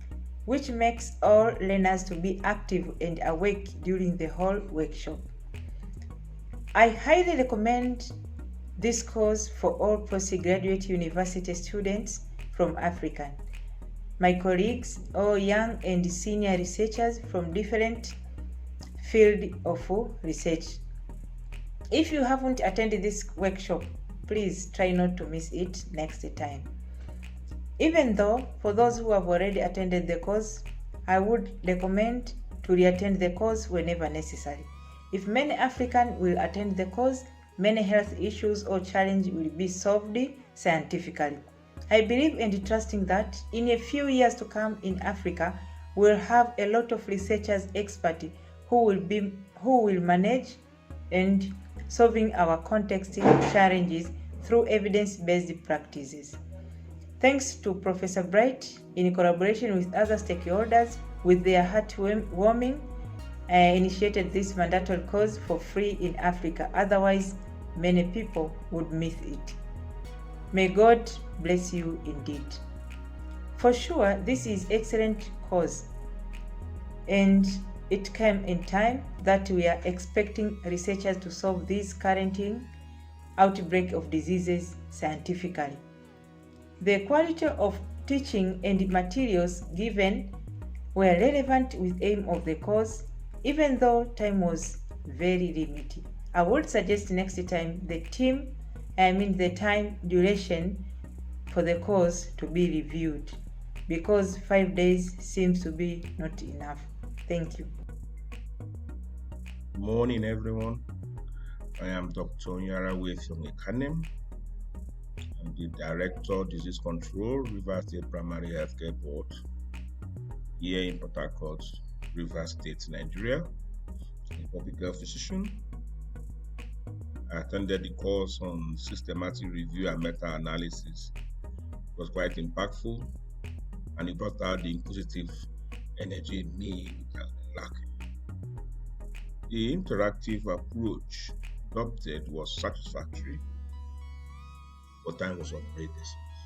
[SPEAKER 19] which makes all learners to be active and awake during the whole workshop. I highly recommend this course for all postgraduate university students from Africa. My colleagues, all young and senior researchers from different fields of research. If you haven't attended this workshop, please try not to miss it next time. Even though, for those who have already attended the course, I would recommend to re-attend the course whenever necessary. If many Africans will attend the course, many health issues or challenges will be solved scientifically. I believe and trusting that in a few years to come in Africa, we'll have a lot of researchers experts who will manage and solving our context challenges through evidence-based practices. Thanks to Professor Bright in collaboration with other stakeholders with their heartwarming initiated this mandatory course for free in Africa. Otherwise, many people would miss it. May God bless you indeed. For sure, this is excellent course, and it came in time that we are expecting researchers to solve this current outbreak of diseases scientifically. The quality of teaching and materials given were relevant with aim of the course, even though time was very limited. I would suggest next time the time duration for the course to be reviewed, because 5 days seems to be not enough. Thank you.
[SPEAKER 20] Morning, everyone. I am Dr. Yara from Kanem. I'm the Director of Disease Control, Rivers State Primary Healthcare Board, here in Port Harcourt, Rivers State, Nigeria. I'm a public health physician. I attended the course on systematic review and meta-analysis. It was quite impactful, and it brought out the inquisitive energy in me which has been lacking. The interactive approach adopted was satisfactory, but time was of great essence.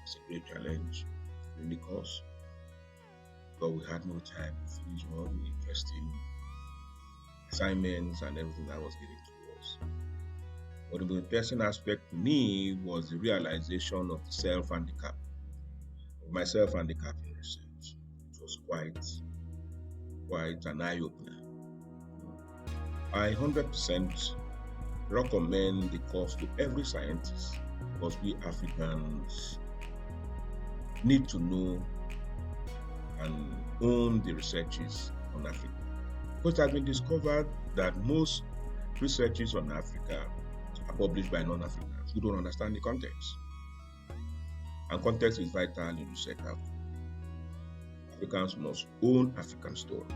[SPEAKER 20] It's a great challenge in the course, but we had no time to finish all the interesting assignments and everything that was given to us. But the most interesting aspect to me was the realization of the self-handicap, of my self-handicap in research. It was quite an eye-opener. I 100% recommend the course to every scientist, because we Africans need to know and own the researches on Africa. Because it has been discovered that most researches on Africa are published by non-Africans who don't understand the context. And context is vital in research. Africans must own African story.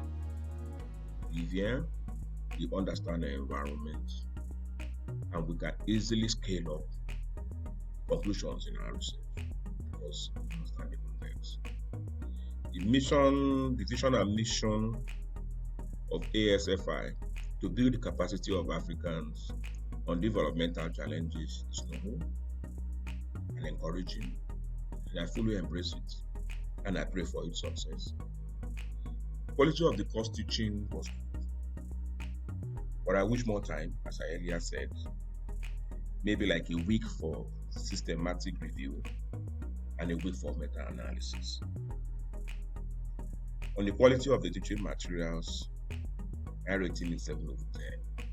[SPEAKER 20] Live here, we understand the environment, and we can easily scale up conclusions in our research because we understand the context. The vision and mission of ASFI to build the capacity of Africans on developmental challenges is noble and encouraging, and I fully embrace it, and I pray for its success. The quality of the course teaching was good, but I wish more time, as I earlier said, maybe like a week for systematic review and a week for meta-analysis. On the quality of the teaching materials, I rating is 7 over 10,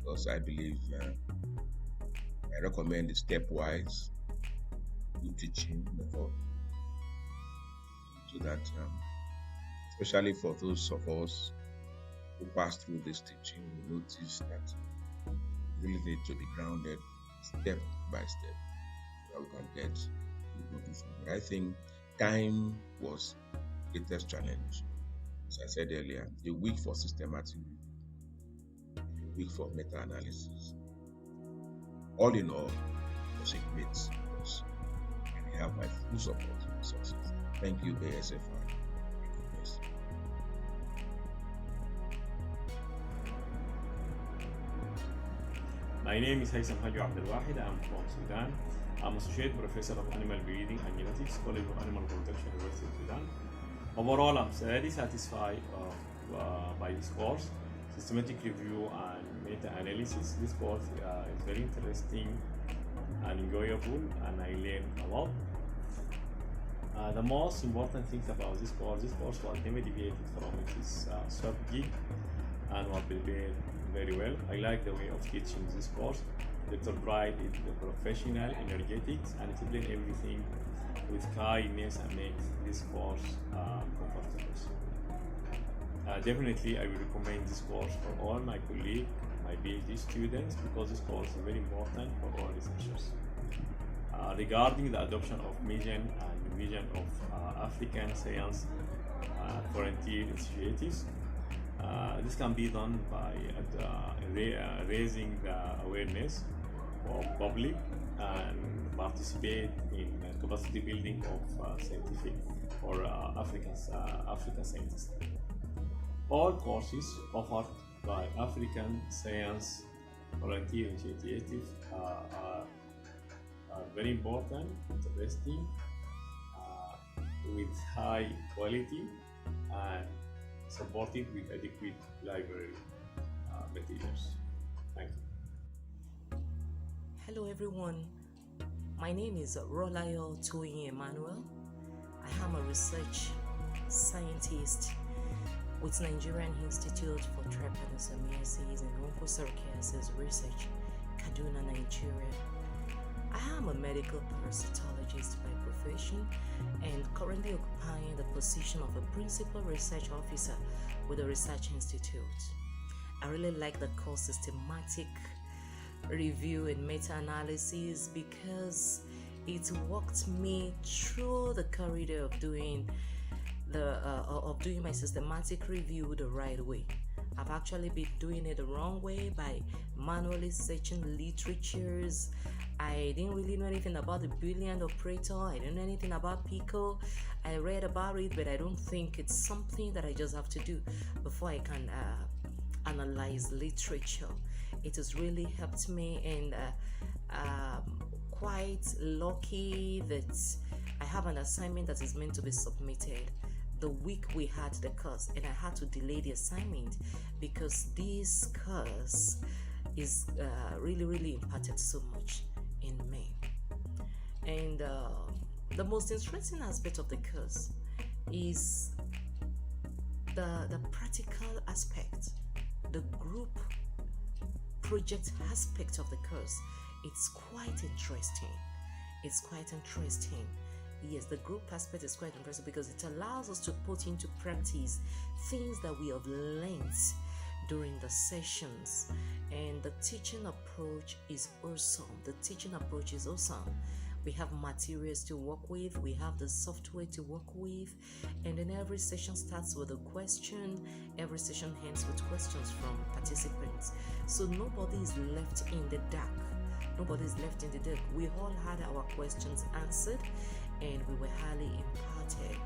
[SPEAKER 20] because I believe I recommend the stepwise good teaching method, so that especially for those of us who pass through this teaching, we notice that we really need to be grounded step by step so that we can get good notice. But I think time was the greatest challenge. As I said earlier, a week for systematic review, a week for meta-analysis. All in all, it was a great course, and I have my full support for success. Thank you, ASFI.
[SPEAKER 21] My name is Haitham Haji Abdulwahid. I'm from Sudan. I'm Associate Professor of Animal Breeding and Genetics, College of Animal Protection, University of Sudan. Overall, I'm very satisfied by this course, systematic review and meta-analysis. This course is very interesting and enjoyable, and I learned a lot. The most important things about this course was never deviated from its strategy and was prepared very well. I like the way of teaching this course. Dr. Bright is the professional, energetic, and explain everything with kindness and makes this course comfortable. Definitely, I will recommend this course for all my colleagues, my PhD students, because this course is very important for all researchers. Regarding the adoption of mission and vision of African science frontier initiatives, this can be done by raising the awareness of public and participate in capacity building of scientific or African scientists. All courses offered by African Science Volunteer Initiative are very important, interesting, with high quality, and supported with adequate library materials. Thank you.
[SPEAKER 22] Hello everyone, my name is Roland Emmanuel. I am a research scientist with Nigerian Institute for Trypanosomiasis and Onchocerciasis Research, Kaduna, Nigeria. I am a medical parasitologist by profession and currently occupying the position of a principal research officer with the Research Institute. I really like the course systematic review and meta-analysis because it walked me through the corridor of doing my systematic review the right way. I've actually been doing it the wrong way by manually searching literatures. I didn't really know anything about the Boolean operator. I didn't know anything about Pico. I read about it, but I don't think it's something that I just have to do before I can analyze literature. It has really helped me, and quite lucky that I have an assignment that is meant to be submitted the week we had the course, and I had to delay the assignment because this course is really impacted so much in me. And the most interesting aspect of the course is the practical aspect, the group project aspect of the course. It's quite interesting. Yes, the group aspect is quite interesting because it allows us to put into practice things that we have learned during the sessions, and the teaching approach is awesome. We have materials to work with, we have the software to work with, and then every session starts with a question, every session ends with questions from participants. So nobody is left in the dark. We all had our questions answered and we were highly imparted.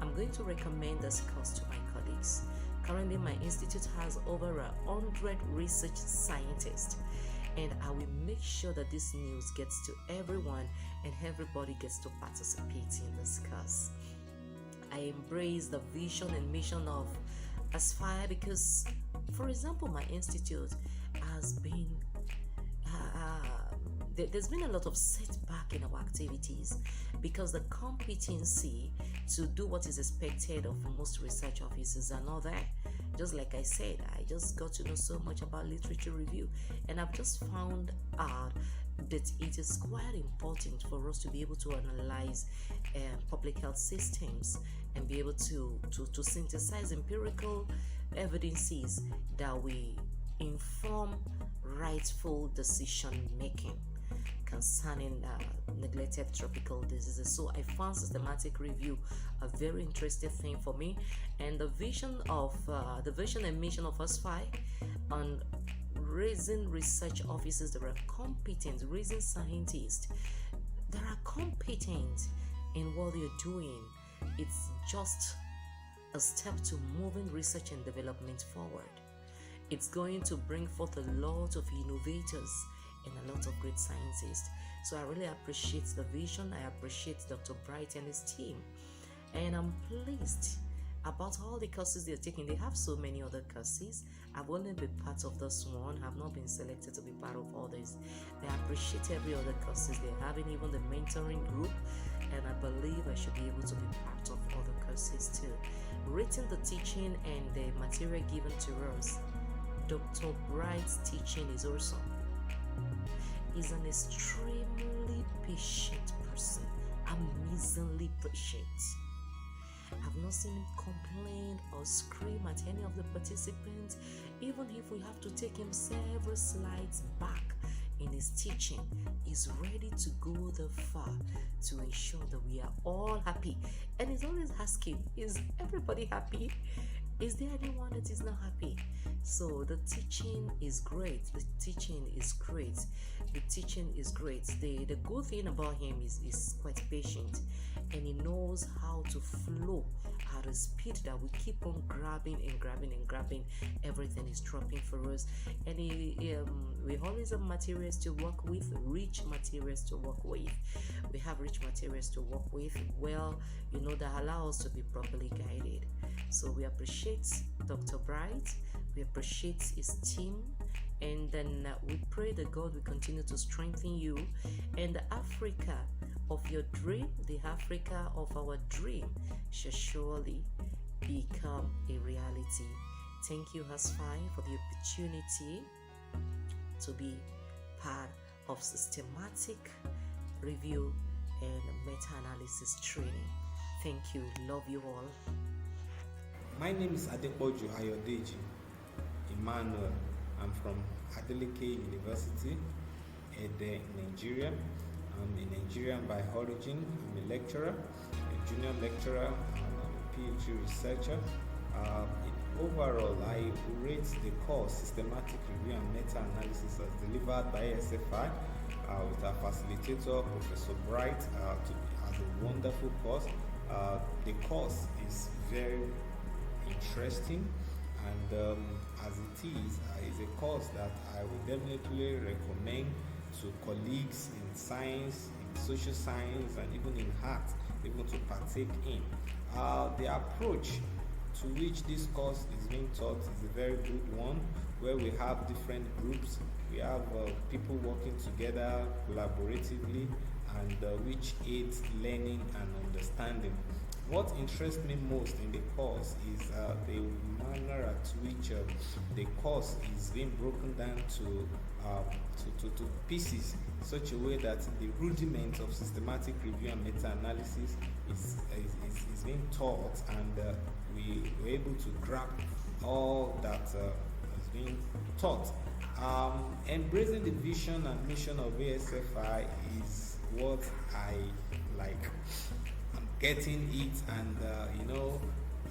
[SPEAKER 22] I'm going to recommend this course to my colleagues. Currently, my institute has over 100 research scientists, and I will make sure that this news gets to everyone and everybody gets to participate in this course. I embrace the vision and mission of ASFI because, for example, my institute has been there's been a lot of setback in our activities because the competency to do what is expected of most research officers are not there. Just like I said, I just got to know so much about literature review, and I've just found out that it is quite important for us to be able to analyze public health systems and be able to synthesize empirical evidences that we inform rightful decision making concerning neglected tropical diseases. So I found systematic review a very interesting thing for me, and the vision and mission of ASFI on raising research officers, there are competent, raising scientists that are competent in what they're doing. It's just a step to moving research and development forward. It's going to bring forth a lot of innovators and a lot of great scientists. So I really appreciate the vision. I appreciate Dr. Bright and his team. And I'm pleased about all the courses they're taking. They have so many other courses. I've only been part of this one. I've not been selected to be part of others. I appreciate every other courses they're having, even the mentoring group. And I believe I should be able to be part of other courses too. Rating the teaching and the material given to us, Dr. Bright's teaching is awesome. He's an extremely patient person, amazingly patient. I've not seen him complain or scream at any of the participants, even if we have to take him several slides back in his teaching. He's ready to go the far to ensure that we are all happy. And he's always asking, is everybody happy? Is there anyone that is not happy? So the teaching is great. The teaching is great. The teaching is great. The good thing about him is quite patient, and he knows how to flow at a speed that we keep on grabbing and grabbing and grabbing. Everything is dropping for us, and we always have materials to work with, rich materials to work with. We have rich materials to work with, well, that allow us to be properly guided. So we appreciate Dr. Bright, we appreciate his team, and then we pray that God will continue to strengthen you, and the Africa of your dream, the Africa of our dream, shall surely become a reality. Thank you, ASFI, for the opportunity to be part of systematic review and meta-analysis training. Thank you. Love you all.
[SPEAKER 1] My name is Adepoju Ayodeji Emmanuel. I'm from Adeleke University, Ede, Nigeria. I'm a Nigerian by origin. I'm a lecturer, a junior lecturer, and a PhD researcher. Overall, I rate the course Systematic Review and Meta-Analysis as delivered by ASFI with our facilitator, Professor Bright, as a wonderful course. The course is very interesting, and as it is a course that I would definitely recommend to colleagues in science, in social science, and even in art, even to partake in. The approach to which this course is being taught is a very good one, where we have different groups. We have people working together collaboratively, and which aids learning and understanding. What interests me most in the course is the manner at which the course is being broken down to pieces, in such a way that the rudiment of systematic review and meta-analysis is being taught, and we were able to grab all that is being taught. Embracing the vision and mission of ASFI is what I like. I'm getting it, and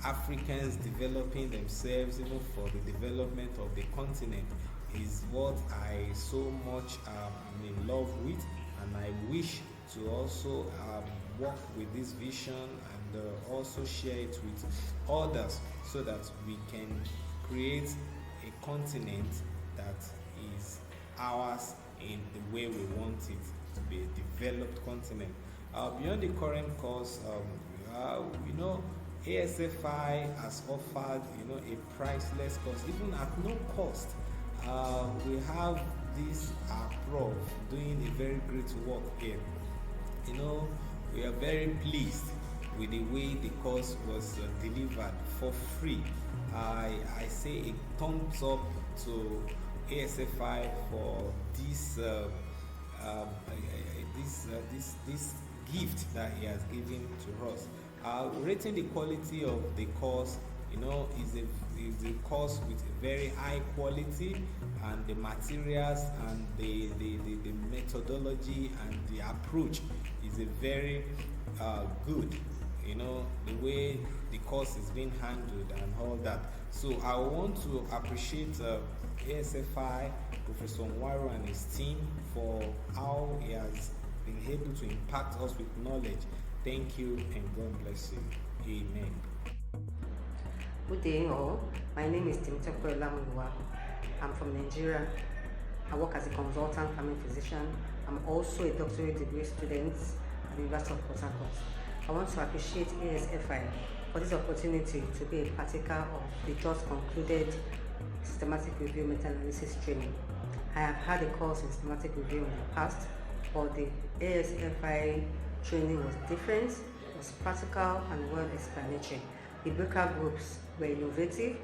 [SPEAKER 1] Africans developing themselves, even for the development of the continent, is what I so much am in love with, and I wish to also work with this vision and also share it with others, so that we can create a continent that is ours in the way we want it to be, a developed continent. Beyond the current course, ASFI has offered a priceless course, even at no cost. We have this Prof doing a very great work here. We are very pleased with the way the course was delivered for free. I say a thumbs up to ASFI for this gift that he has given to us. Rating the quality of the course, is a course with a very high quality, and the materials and the methodology and the approach is a very good. The way the course is being handled and all that. So I want to appreciate ASFI, Professor Mwanafunzi and his team for how he has been able to impact us with knowledge. Thank you and God bless you. Amen.
[SPEAKER 2] Good day all. My name is Dede Olabisi. I'm from Nigeria. I work as a consultant family physician. I'm also a doctorate degree student at the University of Port Harcourt. I want to appreciate ASFI for this opportunity to be a partaker of the just concluded systematic review meta-analysis training. I have had a course in systematic review in the past, but the ASFI training was different, it was practical and well explanatory. The breakout groups were innovative.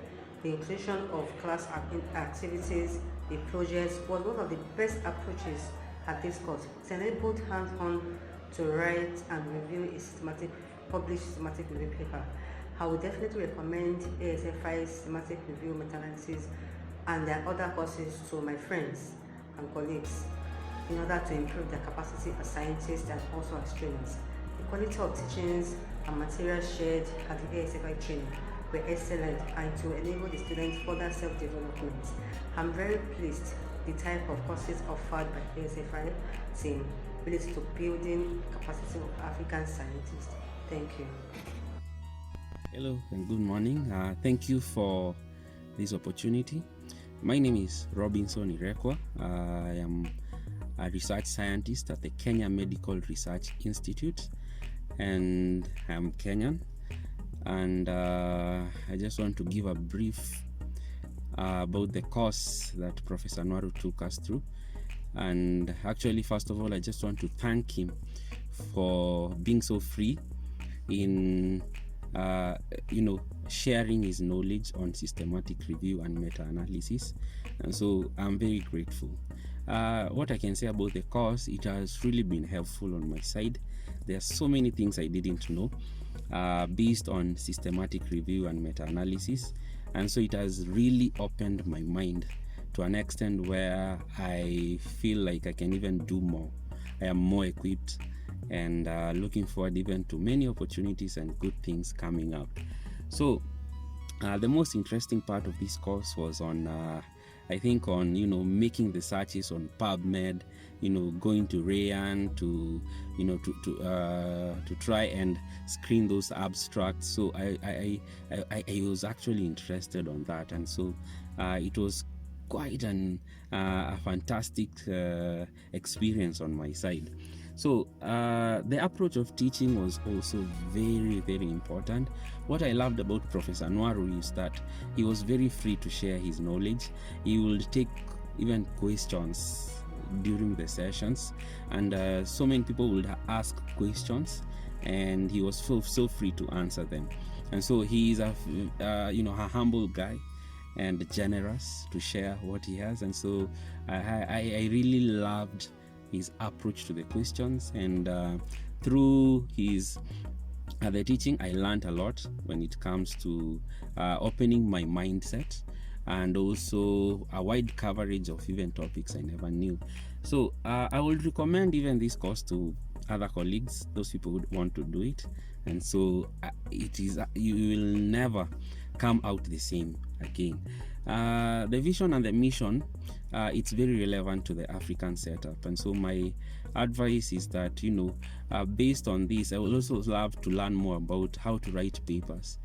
[SPEAKER 2] The inclusion of class activities, the projects was one of the best approaches at this course. It enabled hands-on to write and review a published systematic review paper. I would definitely recommend ASFI's systematic review meta-analysis and their other courses to my friends and colleagues in order to improve their capacity as scientists and also as trainers. The quality of teachings and materials shared at the ASFI training were excellent and to enable the students further self-development. I'm very pleased the type of courses offered by ASFI team related to building capacity of African scientists. Thank you.
[SPEAKER 3] Hello and good morning. Thank you for this opportunity. My name is Robinson Irekwa. I am a research scientist at the Kenya Medical Research Institute, and I'm Kenyan. And I just want to give a brief about the course that Professor Nwaru took us through. And actually, first of all, I just want to thank him for being so free in sharing his knowledge on systematic review and meta-analysis, and so I'm very grateful. What I can say about the course, it has really been helpful on my side. There are so many things I didn't know based on systematic review and meta-analysis, and so it has really opened my mind to an extent where I feel like I can even do more. I am more equipped and looking forward even to many opportunities and good things coming up. So the most interesting part of this course was on I think on making the searches on PubMed, going to Rayan to try and screen those abstracts. So I was actually interested on that, and so it was quite a fantastic experience on my side. So the approach of teaching was also very, very important. What I loved about Professor Nwaru is that he was very free to share his knowledge. He would take even questions during the sessions, and so many people would ask questions, and he was so free to answer them. And so he is a humble guy and generous to share what he has, and so I really loved his approach to the questions, and through his the teaching I learned a lot when it comes to opening my mindset, and also a wide coverage of even topics I never knew. So I would recommend even this course to other colleagues, those people who want to do it, and so it is you will never come out the same again. The vision and the mission, it's very relevant to the African setup, and so my advice is that based on this, I would also love to learn more about how to write papers,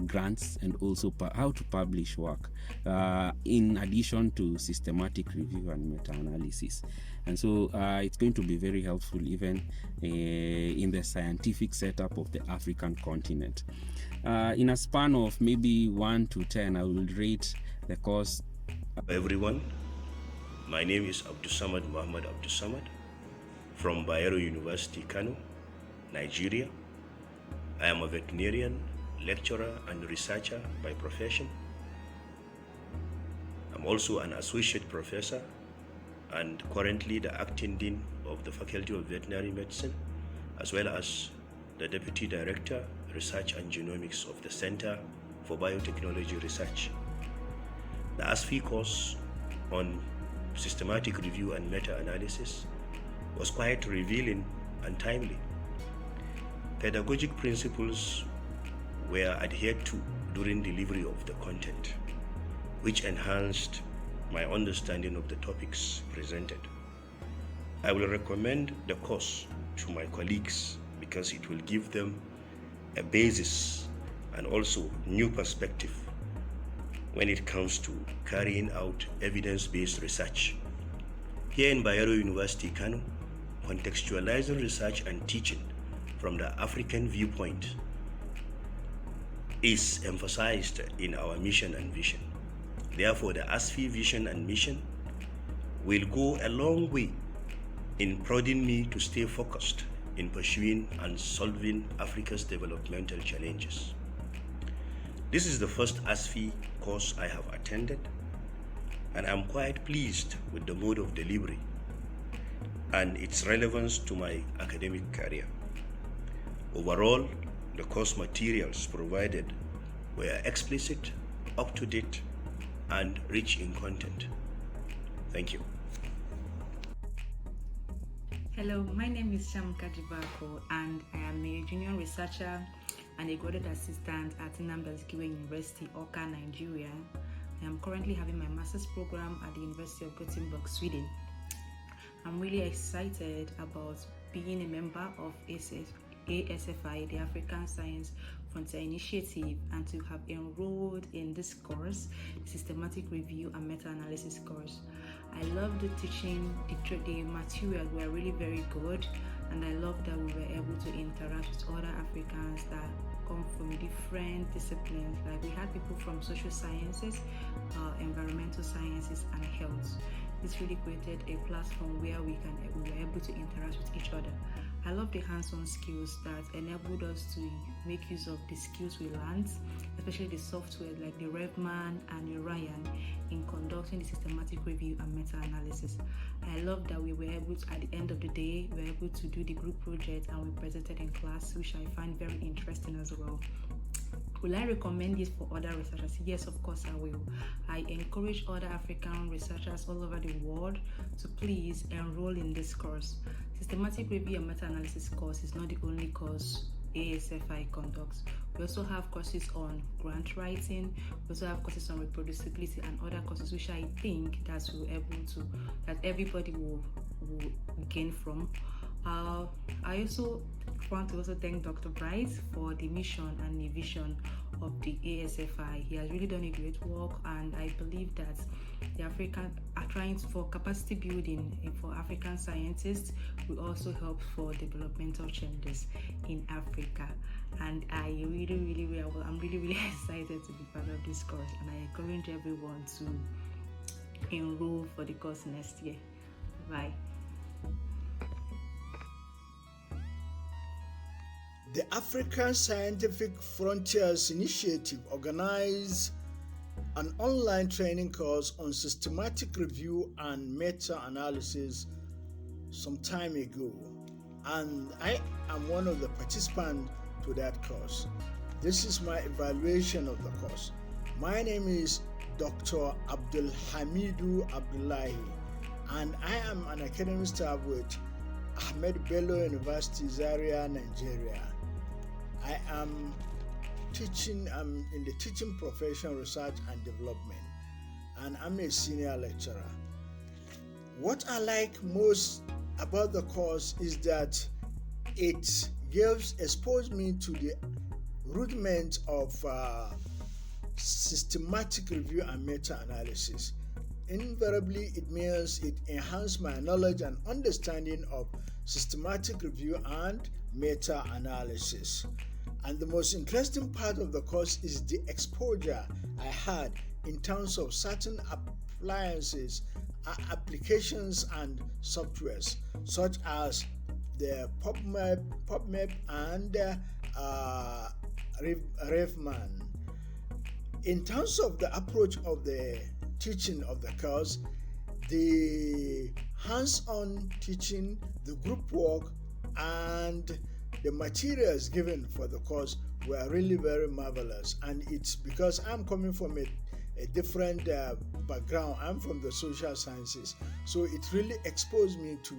[SPEAKER 3] grants, and also how to publish work, in addition to systematic review and meta-analysis. And so it's going to be very helpful even in the scientific setup of the African continent. In a span of maybe 1 to 10, I will rate the course.
[SPEAKER 23] Everyone, my name is Muhammad Abdulsamad from Bayero University, Kano, Nigeria. I am a veterinarian, lecturer, and researcher by profession. I'm also an associate professor and currently the acting dean of the Faculty of Veterinary Medicine, as well as the Deputy Director, Research and Genomics of the Center for Biotechnology Research. The ASFI course on systematic review and meta-analysis was quite revealing and timely. Pedagogic principles were adhered to during delivery of the content, which enhanced my understanding of the topics presented. I will recommend the course to my colleagues because it will give them a basis and also new perspective when it comes to carrying out evidence-based research. Here in Bayero University, Kano, contextualizing research and teaching from the African viewpoint is emphasized in our mission and vision. Therefore, the ASFI vision and mission will go a long way in prodding me to stay focused in pursuing and solving Africa's developmental challenges. This is the first ASFI course I have attended, and I'm quite pleased with the mode of delivery and its relevance to my academic career. Overall, the course materials provided were explicit, up-to-date, and rich in content. Thank you.
[SPEAKER 4] Hello, my name is Sham Kajibako, and I am a junior researcher and a graduate assistant at Nnamdi Azikiwe University, Awka, Nigeria. I am currently having my master's program at the University of Gothenburg, Sweden. I'm really excited about being a member of ASFI, the African Science Frontier Initiative, and to have enrolled in this course, the Systematic Review and Meta-Analysis course. I love the teaching, the materials were really very good, and I love that we were able to interact with other Africans that come from different disciplines. Like we had people from social sciences, environmental sciences, and health. This really created a platform where we were able to interact with each other. I love the hands-on skills that enabled us to make use of the skills we learned, especially the software like the Revman and the Ryan in conducting the systematic review and meta-analysis. I love that we were able to, at the end of the day, we were able to do the group project and we presented in class, which I find very interesting as well. Will I recommend this for other researchers? Yes, of course I will. I encourage other African researchers all over the world to please enroll in this course. Systematic Review and Meta-Analysis course is not the only course ASFI conducts. We also have courses on grant writing, we also have courses on reproducibility and other courses which I think that everybody will gain from. I also want to also thank Dr. Bright for the mission and the vision of the ASFI. He has really done a great work, and I believe that the African are trying for capacity building for African scientists will also help for developmental changes in Africa. And I'm really excited to be part of this course, and I encourage everyone to enroll for the course next year. Bye.
[SPEAKER 5] The African Scientific Frontiers Initiative organized an online training course on systematic review and meta-analysis some time ago, and I am one of the participants to that course. This is my evaluation of the course. My name is Dr. Abdulhamidu Abdullahi, and I am an academic staff with Ahmed Bello University, Zaria, Nigeria. I am in the teaching profession, research and development, and I'm a senior lecturer. What I like most about the course is that it exposed me to the rudiments of systematic review and meta-analysis. Invariably, it means it enhanced my knowledge and understanding of systematic review and meta-analysis. And the most interesting part of the course is the exposure I had in terms of certain appliances, applications and softwares, such as the PubMed and Revman. In terms of the approach of the teaching of the course, the hands-on teaching, the group work, and the materials given for the course were really very marvelous. And it's because I'm coming from a different background. I'm from the social sciences, so it really exposed me to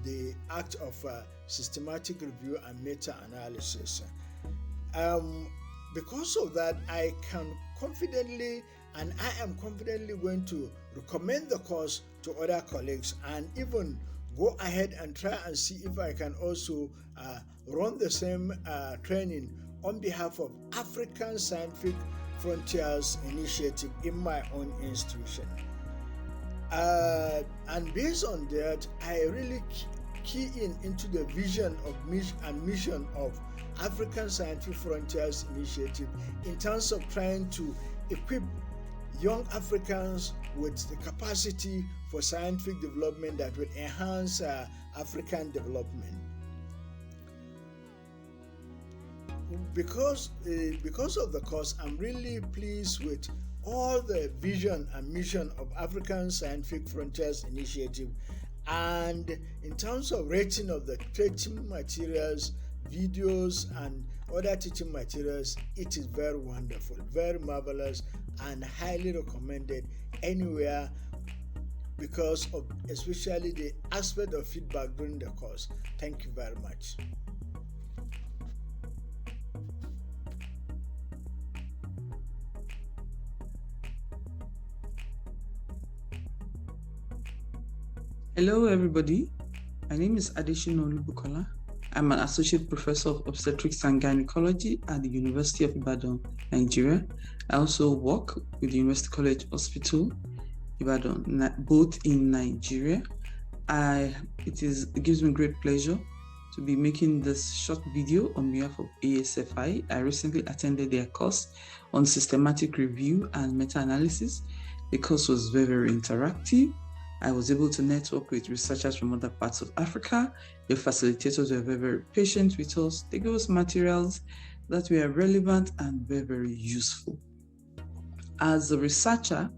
[SPEAKER 5] the act of systematic review and meta-analysis. Because of that, I am confidently going to recommend the course to other colleagues, and even go ahead and try and see if I can also run the same training on behalf of African Scientific Frontiers Initiative in my own institution. And based on that, I really key into the vision of mission of African Scientific Frontiers Initiative in terms of trying to equip young Africans with the capacity for scientific development that will enhance African development. Because of the course, I'm really pleased with all the vision and mission of African Scientific Frontiers Initiative. And in terms of rating of the teaching materials, videos, and other teaching materials, it is very wonderful, very marvelous, and highly recommended anywhere, because of especially the aspect of feedback during the course. Thank you very much.
[SPEAKER 6] Hello everybody, my name is Olupo. I'm an Associate Professor of Obstetrics and Gynecology at the University of Ibadan, Nigeria. I also work with the University College Hospital, Ibadan, both in Nigeria. It gives me great pleasure to be making this short video on behalf of ASFI. I recently attended their course on systematic review and meta-analysis. The course was very, very interactive. I was able to network with researchers from other parts of Africa. The facilitators were very, very patient with us. They gave us materials that were relevant and very, very useful. As a researcher,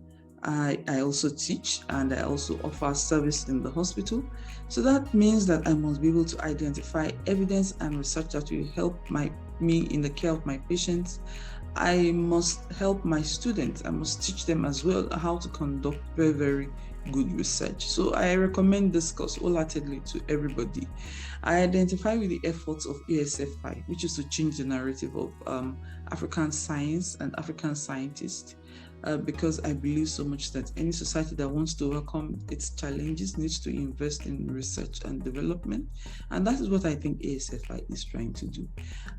[SPEAKER 6] I also teach and I also offer service in the hospital. So that means that I must be able to identify evidence and research that will help me in the care of my patients. I must help my students. I must teach them as well how to conduct very, very good research. So I recommend this course wholeheartedly to everybody. I identify with the efforts of ASFI, which is to change the narrative of African science and African scientists, because I believe so much that any society that wants to overcome its challenges needs to invest in research and development. And that is what I think ASFI is trying to do.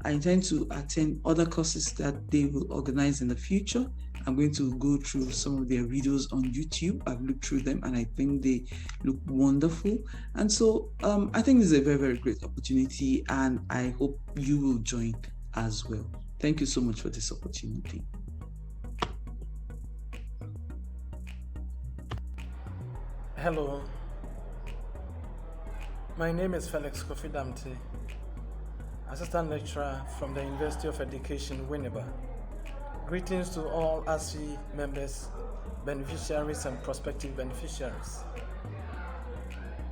[SPEAKER 6] I intend to attend other courses that they will organize in the future. I'm going to go through some of their videos on YouTube. I've looked through them and I think they look wonderful. And so I think this is a very, very great opportunity, and I hope you will join as well. Thank you so much for this opportunity.
[SPEAKER 7] Hello, my name is Felix Kofi Damte, Assistant Lecturer from the University of Education, Winneba. Greetings to all ASFI members, beneficiaries and prospective beneficiaries.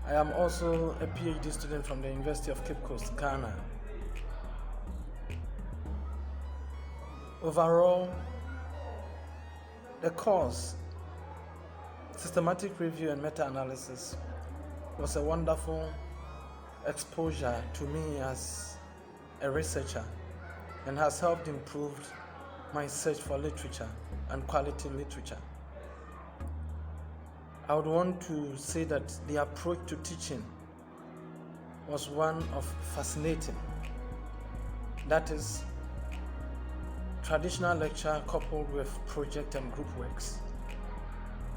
[SPEAKER 7] I am also a PhD student from the University of Cape Coast, Ghana. Overall, the course, Systematic Review and Meta-Analysis, was a wonderful exposure to me as a researcher and has helped improve my search for literature and quality literature. I would want to say that the approach to teaching was one of fascinating. That is, traditional lecture coupled with project and group works.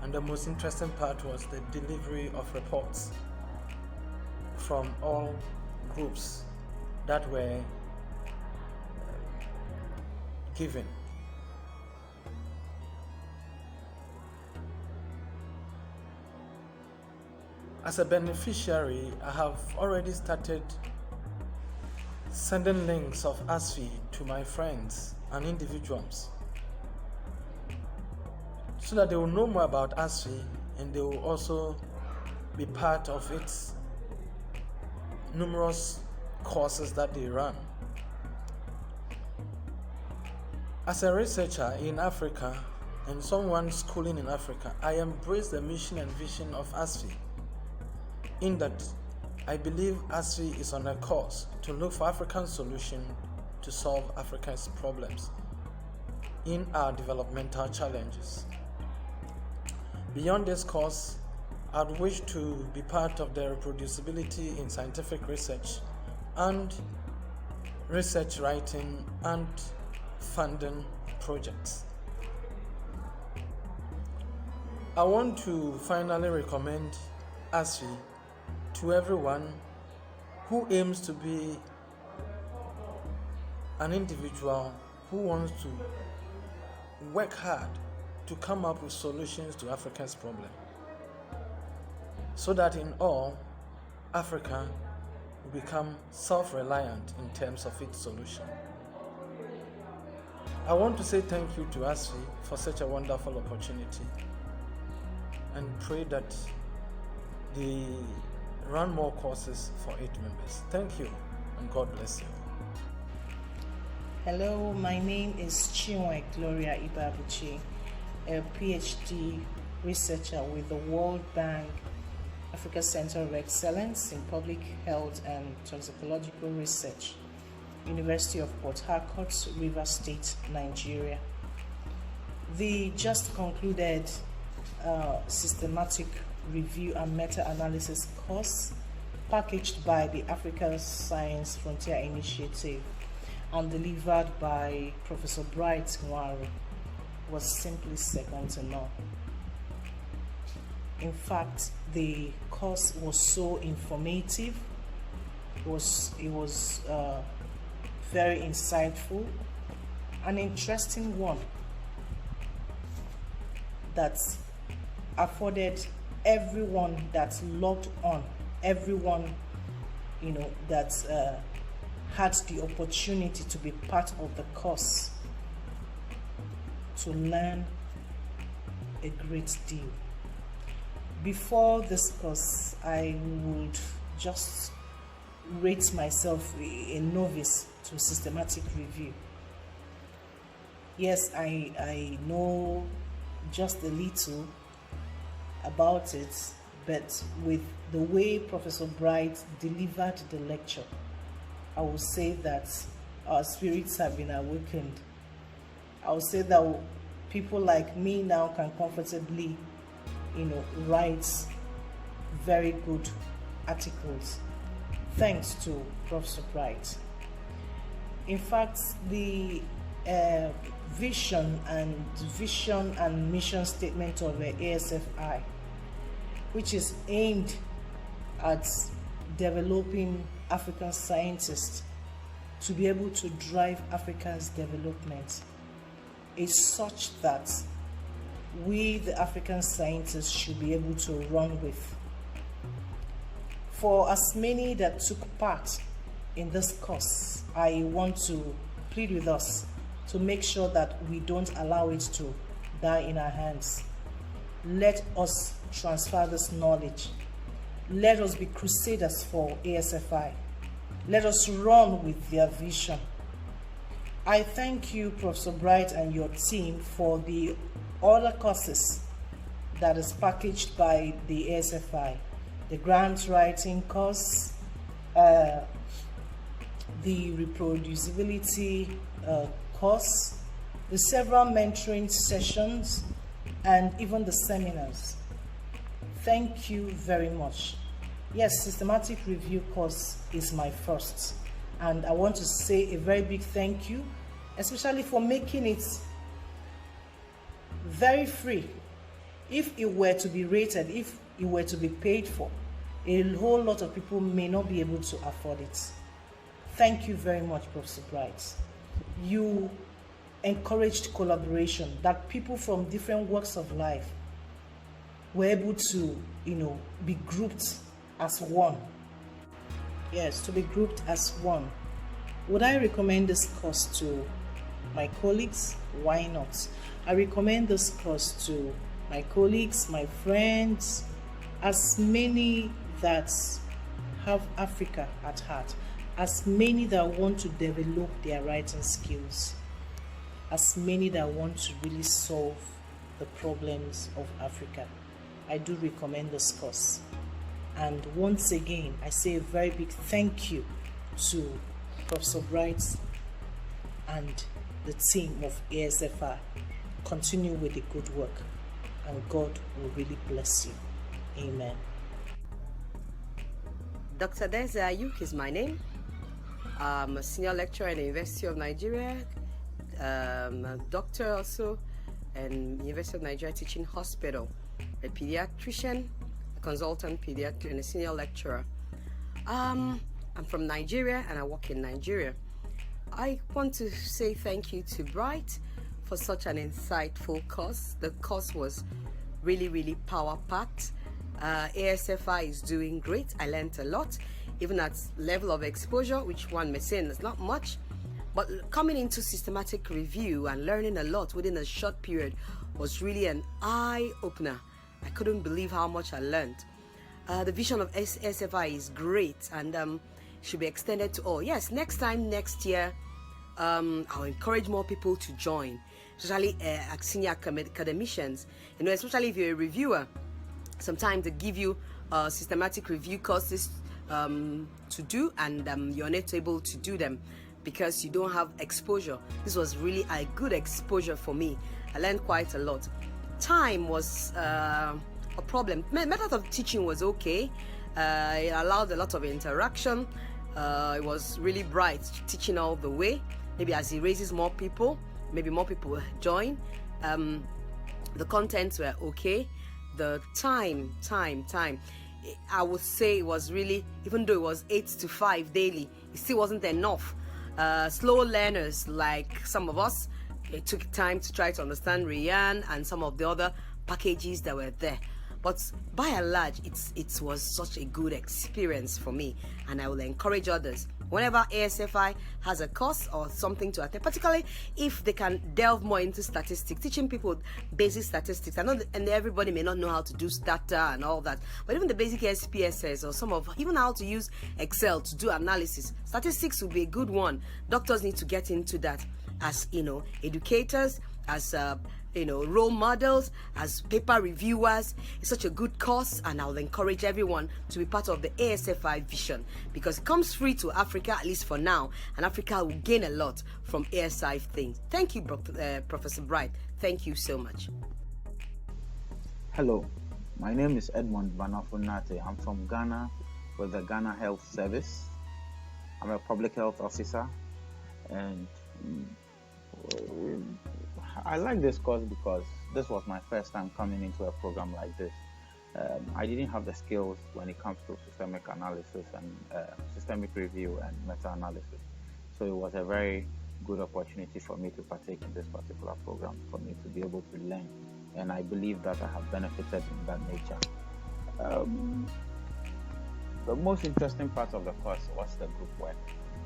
[SPEAKER 7] And the most interesting part was the delivery of reports from all groups that were given. As a beneficiary, I have already started sending links of ASFI to my friends and individuals so that they will know more about ASFI and they will also be part of its numerous courses that they run. As a researcher in Africa and someone schooling in Africa, I embrace the mission and vision of ASFI, in that I believe ASFI is on a course to look for African solutions to solve Africa's problems in our developmental challenges. Beyond this course, I'd wish to be part of the reproducibility in scientific research and research writing and funding projects. I want to finally recommend ASFI to everyone who aims to be an individual who wants to work hard to come up with solutions to Africa's problem, so that in all, Africa will become self-reliant in terms of its solution. I want to say thank you to ASFI for such a wonderful opportunity and pray that they run more courses for 8 members. Thank you and God bless you.
[SPEAKER 9] Hello, my name is Chinwe Gloria Ibabuchi, a PhD researcher with the World Bank Africa Center of Excellence in Public Health and Toxicological Research, University of Port Harcourt, Rivers State, Nigeria. The just concluded systematic review and meta-analysis course packaged by the African Science Frontier Initiative and delivered by Professor Bright Nwari was simply second to none. In fact, the course was so informative, it was very insightful, an interesting one that afforded everyone that's logged on, everyone that had the opportunity to be part of the course to learn a great deal. Before this course, I would just rate myself a novice to systematic review. Yes, I know just a little about it, but with the way Professor Bright delivered the lecture, I will say that our spirits have been awakened. I will say that people like me now can comfortably, write very good articles thanks to Professor Bright. In fact, the vision and mission statement of the ASFI, which is aimed at developing African scientists to be able to drive Africa's development, is such that we, the African scientists, should be able to run with. For as many that took part in this course, I want to plead with us to make sure that we don't allow it to die in our hands. Let us transfer this knowledge. Let us be crusaders for ASFI. Let us run with their vision. I thank you, Professor Bright, and your team for the other courses that is packaged by the ASFI. The grant writing course, the reproducibility course, the several mentoring sessions, and even the seminars. Thank you very much. Yes, systematic review course is my first, and I want to say a very big thank you, especially for making it very free. If it were to be rated, if it were to be paid for, a whole lot of people may not be able to afford it. Thank you very much, Professor Bright. You encouraged collaboration, that people from different walks of life were able to, be grouped as one. Yes, to be grouped as one. Would I recommend this course to my colleagues? Why not? I recommend this course to my colleagues, my friends, as many that have Africa at heart, as many that want to develop their writing skills, as many that want to really solve the problems of Africa. I do recommend this course. And once again, I say a very big thank you to Professor Bright and the team of ASFI. Continue with the good work. and God will really bless you. Amen.
[SPEAKER 10] Dr. Dede Ayuk is my name. I'm a senior lecturer at the University of Nigeria, a doctor also, and University of Nigeria Teaching Hospital, a pediatrician, a consultant pediatrician, and a senior lecturer. I'm from Nigeria and I work in Nigeria. I want to say thank you to Bright for such an insightful course. The course was really, really power-packed. ASFI is doing great. I learned a lot, even at level of exposure, which one may say is not much, but coming into systematic review and learning a lot within a short period was really an eye-opener. I couldn't believe how much I learned. The vision of ASFI is great and should be extended to all. Yes, next year, I'll encourage more people to join, especially senior academicians. You know, especially if you're a reviewer, sometimes they give you systematic review courses to do, and you're not able to do them because you don't have exposure. This was really a good exposure for me. I learned quite a lot. Time was a problem. Method of teaching was okay. It allowed a lot of interaction. It was really Bright teaching all the way. Maybe as he raises more people, maybe more people will join. The contents were okay. The time, I would say it was really, even though it was 8 to 5 daily, it still wasn't enough. Slow learners like some of us, it took time to try to understand Rian and some of the other packages that were there. But by and large, it was such a good experience for me, and I will encourage others. Whenever ASFI has a course or something to attend, particularly if they can delve more into statistics, teaching people basic statistics. I know and everybody may not know how to do stata and all that, but even the basic SPSS or some of even how to use Excel to do analysis, statistics would be a good one. Doctors need to get into that as, you know, educators, as role models, as paper reviewers. It's such a good course, and I'll encourage everyone to be part of the ASFI vision because it comes free to Africa, at least for now, and Africa will gain a lot from ASI things. Thank you, Professor Bright. Thank you so much.
[SPEAKER 11] Hello, my name is Edmond Banafunate. I'm from Ghana with the Ghana Health Service. I'm a public health officer, and I like this course because this was my first time coming into a program like this. I didn't have the skills when it comes to systemic analysis and systemic review and meta-analysis. So it was a very good opportunity for me to partake in this particular program, for me to be able to learn. And I believe that I have benefited in that nature. The most interesting part of the course was the group work,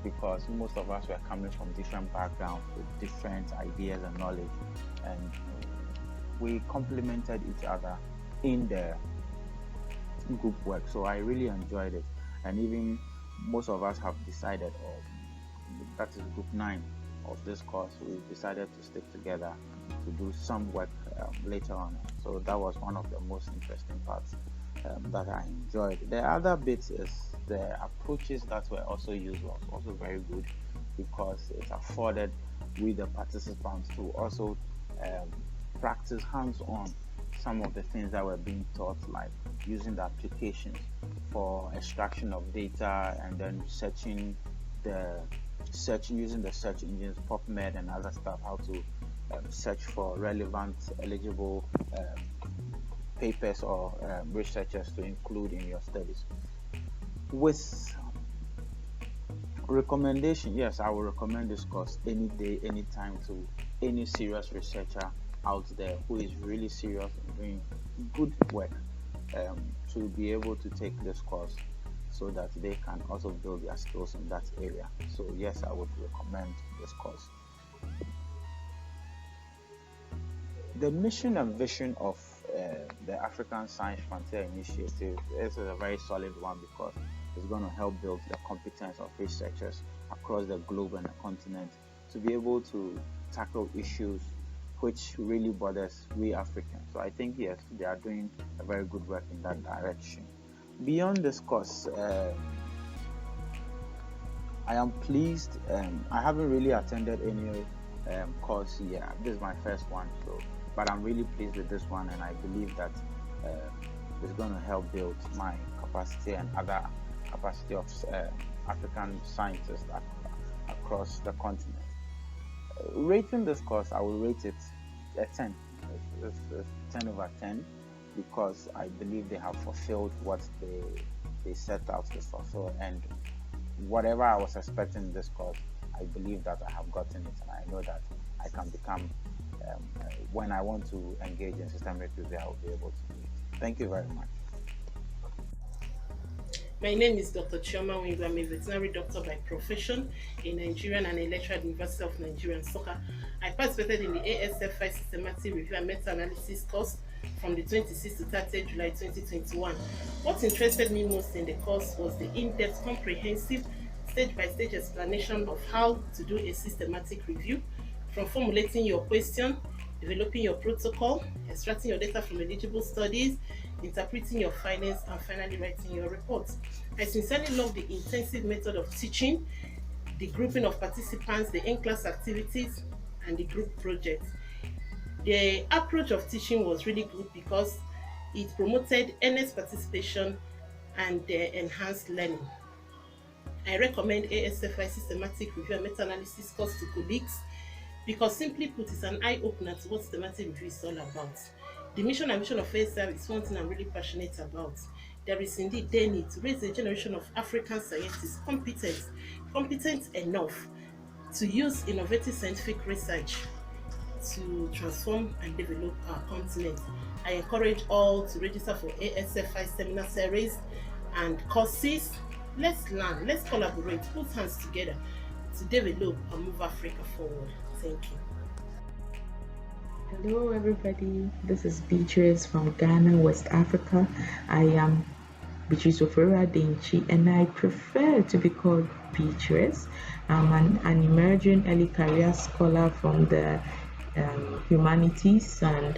[SPEAKER 11] because most of us were coming from different backgrounds with different ideas and knowledge, and we complemented each other in the group work. So I really enjoyed it, and even most of us have decided, that is group 9 of this course, we decided to stick together to do some work later on. So that was one of the most interesting parts that I enjoyed. The other bit is the approaches that were also used was also very good, because it afforded with the participants to also practice hands-on some of the things that were being taught, like using the applications for extraction of data and then using the search engines, PubMed and other stuff, how to search for relevant, eligible papers or researchers to include in your studies. With recommendation, yes, I will recommend this course any day, anytime to any serious researcher out there who is really serious in doing good work, to be able to take this course so that they can also build their skills in that area. So yes, I would recommend this course. The mission and vision of the African Science Frontier Initiative is a very solid one, because it's going to help build the competence of researchers across the globe and the continent to be able to tackle issues which really bothers we Africans. So I think, yes, they are doing a very good work in that direction. Beyond this course, I am pleased. I haven't really attended any course yet. This is my first one, so but I'm really pleased with this one, and I believe that it's going to help build my capacity and other capacity of African scientists across the continent. Rating this course, I will rate it a 10. It's 10 over 10 because I believe they have fulfilled what they set out to fulfill, and whatever I was expecting in this course, I believe that I have gotten it, and I know that I can become, when I want to engage in systemic review, I will be able to do it. Thank you very much.
[SPEAKER 8] My name is Dr. Chioma Wingwa. I'm a veterinary doctor by profession, a Nigerian and a lecturer at the University of Nigeria, Nsukka. I participated in the ASFI Systematic Review and Meta-Analysis course from the 26th to 30th July 2021. What interested me most in the course was the in-depth, comprehensive, stage-by-stage explanation of how to do a systematic review, from formulating your question, developing your protocol, extracting your data from eligible studies, interpreting your findings, and finally writing your report. I sincerely love the intensive method of teaching, the grouping of participants, the in-class activities, and the group projects. The approach of teaching was really good because it promoted earnest participation and enhanced learning. I recommend ASFI Systematic Review and Meta-Analysis course to colleagues because, simply put, it's an eye-opener to what systematic review is all about. The mission and vision of ASFI is one thing I'm really passionate about. There is indeed their need to raise a generation of African scientists competent enough to use innovative scientific research to transform and develop our continent. I encourage all to register for ASFI seminar series and courses. Let's learn, let's collaborate, put hands together to develop and move Africa forward. Thank you.
[SPEAKER 12] Hello everybody, this is Beatrice from Ghana, West Africa. I am Beatrice Ofera Denchi, and I prefer to be called Beatrice. I'm an emerging early career scholar from the humanities, and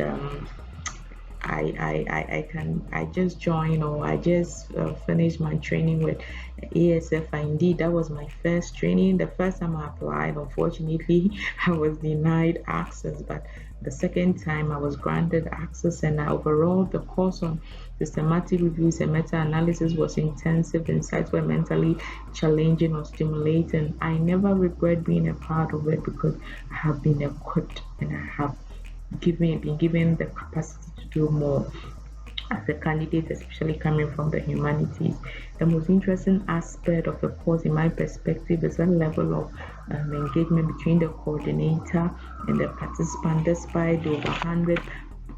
[SPEAKER 12] I just joined, or I just finished my training with ASFI. Indeed, that was my first training. The first time I applied, unfortunately, I was denied access, but the second time I was granted access, and overall the course on systematic reviews and meta-analysis was intensive. Insights were mentally challenging or stimulating. I never regret being a part of it because I have been equipped and I have been given the capacity to do more as a candidate, especially coming from the humanities. The most interesting aspect of the course, in my perspective, is a level of engagement between the coordinator and the participant. Despite the over 100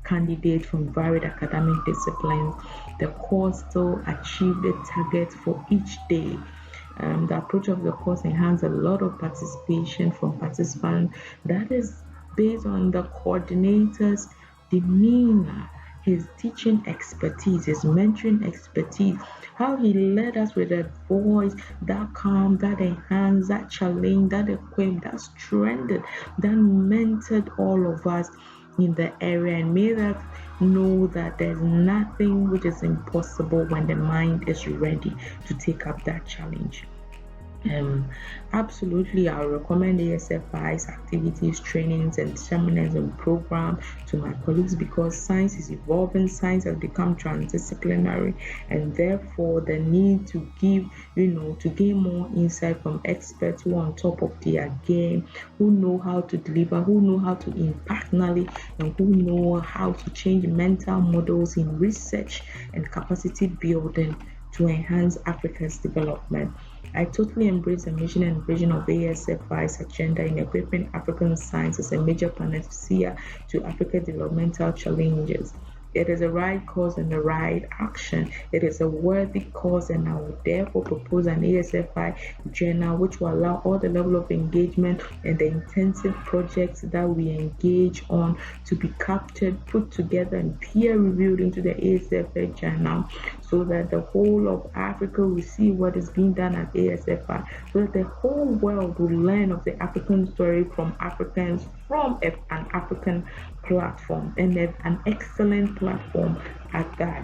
[SPEAKER 12] candidates from varied academic disciplines, the course still achieved the target for each day. The approach of the course enhanced a lot of participation from participants. That is based on the coordinator's demeanor, his teaching expertise, his mentoring expertise, how he led us with a voice that calm, that enhanced, that challenged, that equipped, that strengthened, that mentored all of us in the area and made us know that there's nothing which is impossible when the mind is ready to take up that challenge. Absolutely, I recommend ASFI's activities, trainings, and seminars and programs to my colleagues because science is evolving, science has become transdisciplinary, and therefore the need to give, to gain more insight from experts who are on top of their game, who know how to deliver, who know how to impact knowledge, and who know how to change mental models in research and capacity building to enhance Africa's development. I totally embrace the mission and vision of ASFI's agenda in equipping African science as a major panacea to Africa's developmental challenges. It is a right cause and the right action. It is a worthy cause, and I would therefore propose an ASFI journal which will allow all the level of engagement and the intensive projects that we engage on to be captured, put together, and peer reviewed into the ASFI journal, so that the whole of Africa will see what is being done at ASFI, so that the whole world will learn of the African story from Africans, from an African platform, and an excellent platform at that.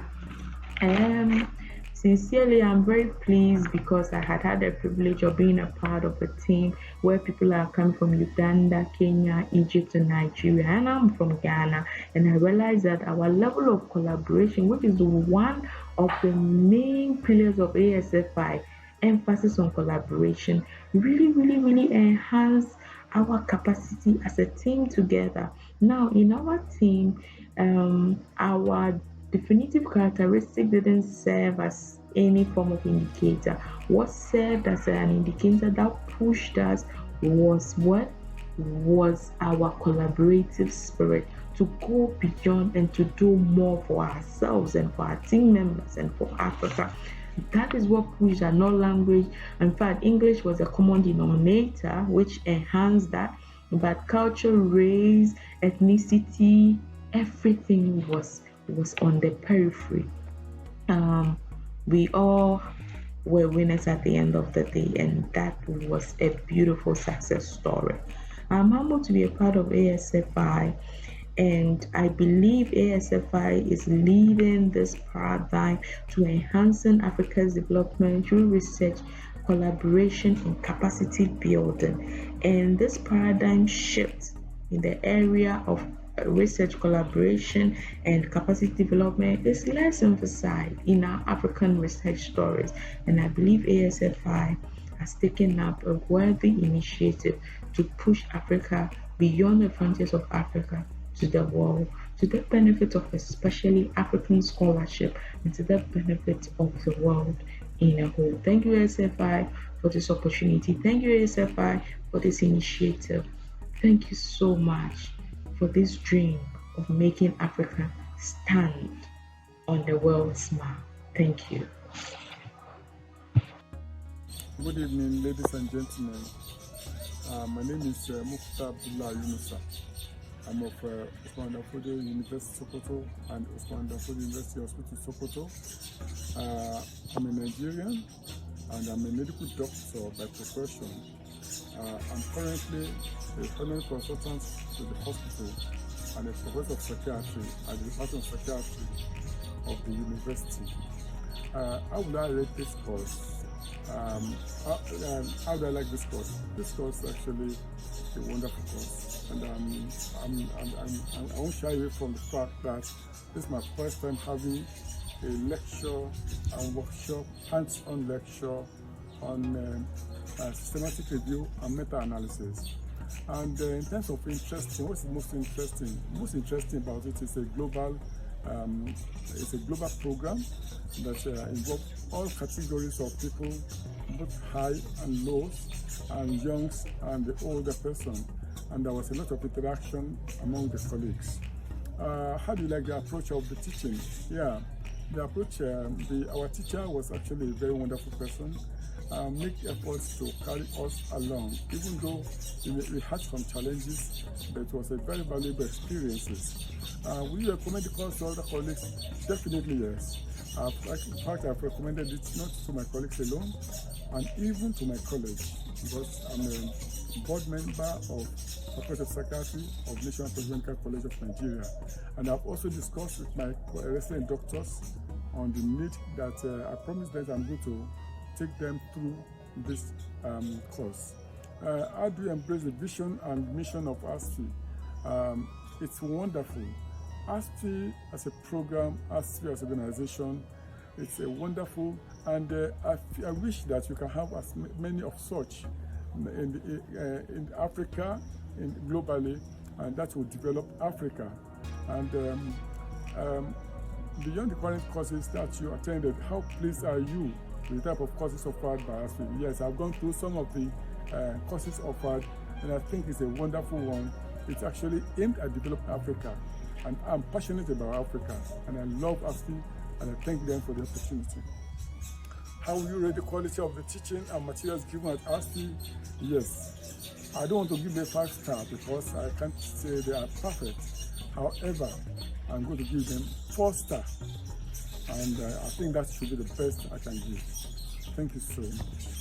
[SPEAKER 12] Sincerely, I'm very pleased because I had the privilege of being a part of a team where people are coming from Uganda, Kenya, Egypt, and Nigeria, and I'm from Ghana. And I realized that our level of collaboration, which is one of the main pillars of ASFI, emphasis on collaboration, really enhance our capacity as a team together. Now, in our team, our definitive characteristic didn't serve as any form of indicator. What served as an indicator that pushed us was our collaborative spirit to go beyond and to do more for ourselves and for our team members and for Africa. That is what pushed our language. In fact, English was a common denominator which enhanced that, but culture, race, ethnicity, everything was on the periphery. We all were winners at the end of the day, and that was a beautiful success story. I'm humbled to be a part of ASFI, and I believe ASFI is leading this paradigm to enhancing Africa's development through research, collaboration, and capacity building. And this paradigm shift in the area of research, collaboration, and capacity development is less emphasized in our African research stories. And I believe ASFI has taken up a worthy initiative to push Africa beyond the frontiers of Africa to the world, to the benefit of especially African scholarship and to the benefit of the world in a whole. Thank you, ASFI, for this opportunity. Thank you, ASFI, for this initiative. Thank you so much for this dream of making Africa stand on the world's map. Thank you.
[SPEAKER 13] Good evening, ladies and gentlemen. My name is Mufta Abdullah Yunusa. I'm of Mwanafunzi University Sokoto and Mwanafunzi University Hospital Sokoto. I'm a Nigerian and I'm a medical doctor by profession. I'm currently a permanent consultant to the hospital and a professor of psychiatry at the Department of Psychiatry of the university. How would I rate this course? How do I like this course? This course is actually a wonderful course, and I won't shy away from the fact that this is my first time having a lecture and workshop, hands-on lecture on systematic review and meta-analysis. And in terms of interesting, what's the most interesting? Most interesting about it is a global program that involves all categories of people, both high and lows, and youngs and the older person. And there was a lot of interaction among the colleagues. How do you like the approach of the teaching? Yeah, the approach, our teacher was actually a very wonderful person. Make efforts to carry us along, even though we had some challenges, but it was a very valuable experience. Will you recommend the course to other colleagues? Definitely yes. In fact, I've recommended it not to my colleagues alone, and even to my college, because I'm a board member of Faculty of Psychiatry of National Presidential College of Nigeria, and I've also discussed with my resident doctors on the need that I promised that I'm going to take them through this course. How do you embrace the vision and mission of ASFI? It's wonderful. ASFI as a program, ASFI as an organization, it's a wonderful, and I wish that you can have as many of such in Africa, globally, and that will develop Africa. And beyond the current courses that you attended, how pleased are you with the type of courses offered by ASFI? Yes, I've gone through some of the courses offered, and I think it's a wonderful one. It's actually aimed at developing Africa, and I'm passionate about Africa, and I love ASFI, and I thank them for the opportunity. How will you rate the quality of the teaching and materials given at ASFI? Yes, I don't want to give them 5 stars because I can't say they are perfect. However, I'm going to give them 4 stars, and I think that should be the best I can give. Thank you so much.